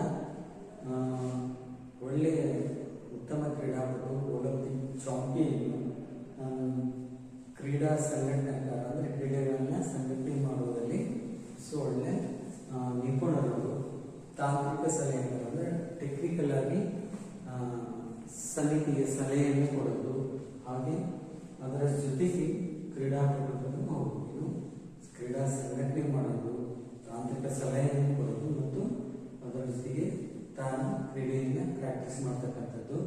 S1: ಒಳ್ಳೆಯ ಉತ್ತಮ ಕ್ರೀಡಾಪಟು, ಒಲಿಂಪಿಕ್ ಚಾಂಪಿಯನ್, ಕ್ರೀಡಾ ಸಂಘಟನೆಕಾರ ಅಂದರೆ ಕ್ರೀಡೆಗಳನ್ನು ಸಂಘಟನೆ ಮಾಡುವುದರಲ್ಲಿ ಸೊ ಒಳ್ಳೆ ನಿಪುಣರು. ತಾಂತ್ರಿಕ ಸಲಹೆಗಳು ಅಂದರೆ ಟೆಕ್ನಿಕಲ್ ಆಗಿ ಸಮಿತಿಗೆ ಸಲಹೆಯನ್ನು ಕೊಡೋದು, ಹಾಗೆ ಅದರ ಜೊತೆಗೆ ಕ್ರೀಡಾಪಟುಗಳನ್ನು ಹೋಗೋದು, ಕ್ರೀಡಾ ಸಂಘಟನೆ ಮಾಡೋದು, ತಾಂತ್ರಿಕ ಸಲಹೆಯನ್ನು ಕೊಡೋದು ಮತ್ತು ಅದರ ಜೊತೆಗೆ ತಾನು ಕ್ರೀಡೆಯನ್ನು ಪ್ರಾಕ್ಟೀಸ್ ಮಾಡ್ತಕ್ಕಂಥದ್ದು.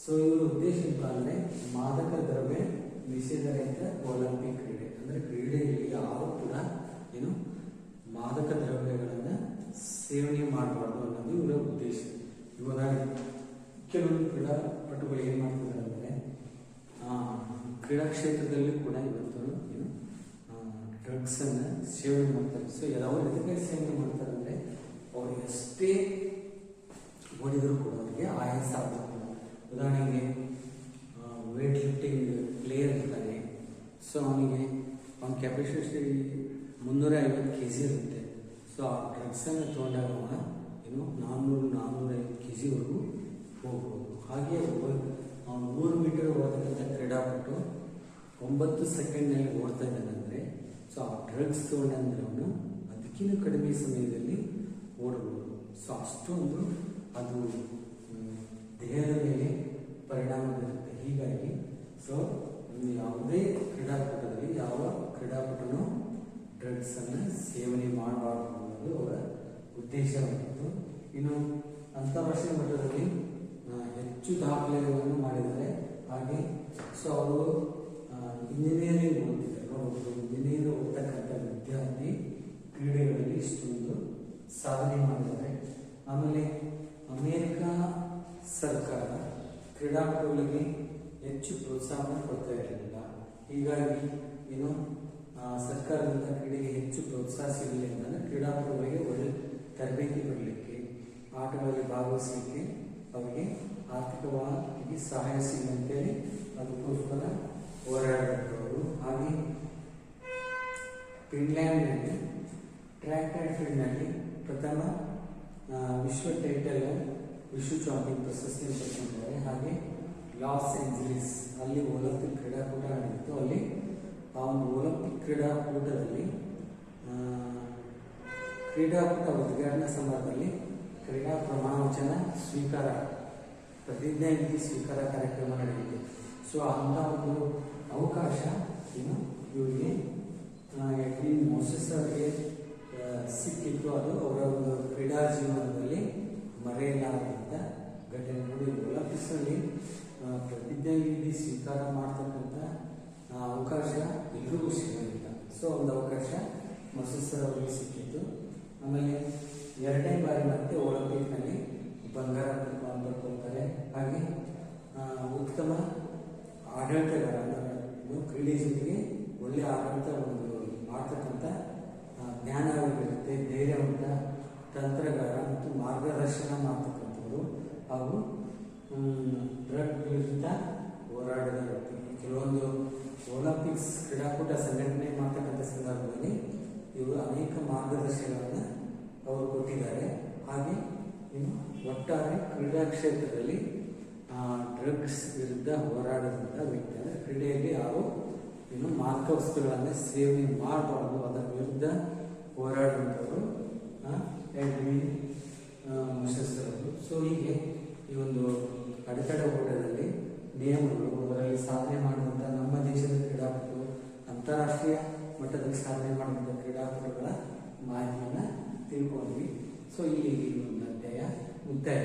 S1: ಸೊ ಇವರ ಉದ್ದೇಶ ಅಂತ ಅಂದರೆ ಮಾದಕ ದ್ರವ್ಯ ನಿಷೇಧ ರಹಿತ ಒಲಿಂಪಿಕ್ ಕ್ರೀಡೆ. ಅಂದರೆ ಕ್ರೀಡೆಯಲ್ಲಿ ಯಾರು ಕೂಡ ಏನು ಮಾದಕ ದ್ರವ್ಯಗಳನ್ನು ಸೇವನೆ ಮಾಡಬಾರ್ದು ಅನ್ನೋದು ಇವರ ಉದ್ದೇಶ. ಇವಾಗ ಕೆಲವೊಂದು ಕ್ರೀಡಾಪಟುಗಳು ಏನು ಮಾಡ್ತಿದ್ದಾರೆ ಅಂದರೆ ಕ್ರೀಡಾ ಕ್ಷೇತ್ರದಲ್ಲಿ ಕೂಡ ಇವತ್ತು ಏನು ಡ್ರಗ್ಸನ್ನು ಸೇವನೆ ಮಾಡ್ತಾರೆ. ಸೊ ಯಾವ ರೀತಿಯಾಗಿ ಸೇವನೆ ಮಾಡ್ತಾರೆ ಅಂದರೆ ಅವ್ರು ಎಷ್ಟೇ ಓಡಿದರೂ ಕೂಡ ಅವರಿಗೆ ಆಯಾಸ ಆಗ್ತದೆ. ಉದಾಹರಣೆಗೆ ವೇಟ್ ಲಿಫ್ಟಿಂಗ್ ಪ್ಲೇಯರ್ ಇರ್ತಾನೆ. ಸೊ ಅವನ ಕೆಪಾಸಿಟಿ 350 kg ಇರುತ್ತೆ. ಸೊ ಆ ಡ್ರಗ್ಸನ್ನು ತೊಗೊಂಡಾಗ ಏನು 400-450 kgವರೆಗೂ ಹೋಗ್ಬೋದು. ಹಾಗೆ 100 ಮೀಟರ್ ಓಡತಕ್ಕಂಥ ಕ್ರೀಡಾಪಟು 9 ಸೆಕೆಂಡ್ನಲ್ಲಿ ಓಡ್ತಾ ಇದ್ದಾನಂದರೆ ಸೊ ಆ ಡ್ರಗ್ಸ್ ತೊಗೊಂಡಂದ್ರೆ ಅವನು ಅದಕ್ಕಿಂತ ಕಡಿಮೆ ಸಮಯದಲ್ಲಿ ಓಡಬಹುದು. ಸೊ ಅಷ್ಟೊಂದು ಅದು ದೇಹದ ಮೇಲೆ ಪರಿಣಾಮ ಬೀರುತ್ತೆ. ಹೀಗಾಗಿ ಸೊ ಯಾವುದೇ ಕ್ರೀಡಾಪಟುದಲ್ಲಿ ಯಾವ ಕ್ರೀಡಾಪಟುನು ಡ್ರಗ್ಸನ್ನು ಸೇವನೆ ಮಾಡಬಾರ್ದು ಅನ್ನೋದು ಅವರ ಉದ್ದೇಶವಾಗಿತ್ತು. ಇನ್ನು ಅಂತಾರಾಷ್ಟ್ರೀಯ ಮಟ್ಟದಲ್ಲಿ ಹೆಚ್ಚು ದಾಖಲೆಗಳನ್ನು ಮಾಡಿದ್ದಾರೆ. ಹಾಗೆ ಸೊ ಅವರು ಇಂಜಿನಿಯರಿಂಗ್ ಓದ್ತಿದ್ದಾರೆ. ನೋಡಬಹುದು, ಇಂಜಿನಿಯರಿಂಗ್ ಓದ್ತಕ್ಕಂಥ ವಿದ್ಯಾರ್ಥಿ ಕ್ರೀಡೆಗಳಲ್ಲಿ ಇಷ್ಟೊಂದು ಸಾಧನೆ ಮಾಡಿದ್ದಾರೆ. ಆಮೇಲೆ ಅಮೇರಿಕಾ ಸರ್ಕಾರ ಕ್ರೀಡಾಪಟುಗಳಿಗೆ ಹೆಚ್ಚು ಪ್ರೋತ್ಸಾಹವನ್ನು ಕೊಡ್ತಾ ಇರಲಿಲ್ಲ. ಹೀಗಾಗಿ ಏನು ಸರ್ಕಾರದಿಂದ ಕ್ರೀಡೆಗೆ ಹೆಚ್ಚು ಪ್ರೋತ್ಸಾಹ ಸಿಗಲಿಲ್ಲ ಅಂತಂದರೆ ಕ್ರೀಡಾಪಟುಗಳಿಗೆ ಒಳ್ಳೆ ತರಬೇತಿ ಕೊಡಲಿಕ್ಕೆ, ಆಟಗಳಲ್ಲಿ ಭಾಗವಹಿಸಲಿಕ್ಕೆ ಅವರಿಗೆ ಆರ್ಥಿಕವಾಗಿ ಸಹಾಯ ಸಿಗುವಂತೇಳಿ ಅದಕ್ಕೋಸ್ಕರ ಹೋರಾಡಿದರು. ಹಾಗೆ ಫಿನ್ಲ್ಯಾಂಡ್ನಲ್ಲಿ ಟ್ರ್ಯಾಕ್ ಆ್ಯಂಡ್ ಫೀಲ್ಡ್ನಲ್ಲಿ ಪ್ರಥಮ ವಿಶ್ವ ಚಾಂಪಿಯನ್ ಪ್ರಶಸ್ತಿಯನ್ನು ಪಡೆದಿದ್ದಾರೆ. ಹಾಗೆ ಲಾಸ್ ಏಂಜಲೀಸ್ ಅಲ್ಲಿ ಒಲಿಂಪಿಕ್ ಕ್ರೀಡಾಕೂಟ ನಡೆಯಿತು. ಅಲ್ಲಿ ಆ ಒಂದು ಒಲಿಂಪಿಕ್ ಕ್ರೀಡಾಕೂಟದಲ್ಲಿ ಕ್ರೀಡಾಕೂಟ ಉದ್ಘಾಟನಾ ಸಮಾರಂಭದಲ್ಲಿ ಕ್ರೀಡಾ ಪ್ರಮಾಣವಚನ ಸ್ವೀಕಾರ, ಪ್ರತಿಜ್ಞಾ ವಿಧಿ ಸ್ವೀಕಾರ ಕಾರ್ಯಕ್ರಮ ನಡೆಯಿತು. ಸೊ ಅಂಥ ಒಂದು ಅವಕಾಶ ಏನು ಇವರಿಗೆ ಎಡ್ವಿನ್ ಮೋಸೆಸ್ ಅವರಿಗೆ ಸಿಕ್ಕಿತ್ತು. ಅದು ಅವರ ಒಂದು ಕ್ರೀಡಾ ಜೀವನದಲ್ಲಿ ಮರೆಯಲಾಗದಂಥ ಘಟನೆ. ಒಲಿಂಪಿಕ್ಸ್ನಲ್ಲಿ ಪ್ರತಿಜ್ಞಾ ವಿಧಿ ಸ್ವೀಕಾರ ಮಾಡ್ತಕ್ಕಂಥ ಅವಕಾಶ ಎಲ್ರಿಗೂ ಸಿಗೋದಿಲ್ಲ. ಸೊ ಒಂದು ಅವಕಾಶ ಮೋಸೆಸ್ ಅವರಿಗೆ ಸಿಕ್ಕಿತ್ತು. ಆಮೇಲೆ 2ನೇ ಬಾರಿ ಮತ್ತೆ ಒಲಿಂಪಿಕ್ನಲ್ಲಿ ಬಂಗಾರ ಪಡ್ಕೊಳ್ತಾರೆ. ಹಾಗೆ ಉತ್ತಮ ಆಡಳಿತಗಾರ, ಕ್ರೀಡೆ ಜೊತೆಗೆ ಒಳ್ಳೆಯ ಆಡಳಿತ ಮಾಡ್ತಕ್ಕಂಥ ಅಂತಕ್ಕಂಥ ಮಾರ್ಗದರ್ಶನಗಳನ್ನು ಅವರು ಕೊಟ್ಟಿದ್ದಾರೆ. ಹಾಗೆ ಇನ್ನು ಒಟ್ಟಾರೆ ಕ್ರೀಡಾ ಕ್ಷೇತ್ರದಲ್ಲಿ ಡ್ರಗ್ಸ್ ವಿರುದ್ಧ ಹೋರಾಡದಂಥ ವ್ಯಕ್ತಿ, ಅಂದರೆ ಕ್ರೀಡೆಯಲ್ಲಿ ಯಾರು ಮಾದಕ ವಸ್ತುಗಳನ್ನು ಸೇವನೆ ಮಾಡಬಾರ್ದು, ಅದರ ವಿರುದ್ಧ ಹೋರಾಡುವಂಥವರು ಎಡ್ವಿನ್ ಮುಶಸ್ಸರವರು. ಸೊ ಹೀಗೆ ಈ ಒಂದು ಅಡೆತಡೆ ಓಟದಲ್ಲಿ ನಿಯಮಗಳು, ಅದರಲ್ಲಿ ಸಾಧನೆ ಮಾಡುವಂಥ ನಮ್ಮ ದೇಶದ ಕ್ರೀಡಾಪಟುಗಳು, ಅಂತಾರಾಷ್ಟ್ರೀಯ ಮಟ್ಟದಲ್ಲಿ ಸಾಧನೆ ಮಾಡುವಂಥ ಕ್ರೀಡಾಪಟುಗಳ ಮಾಹಿತಿಯನ್ನು ತಿಳ್ಕೊಂಡ್ವಿ. ಸೊ ಇಲ್ಲಿ ಒಂದು ಅಧ್ಯಾಯ ಮುಕ್ತಾಯ.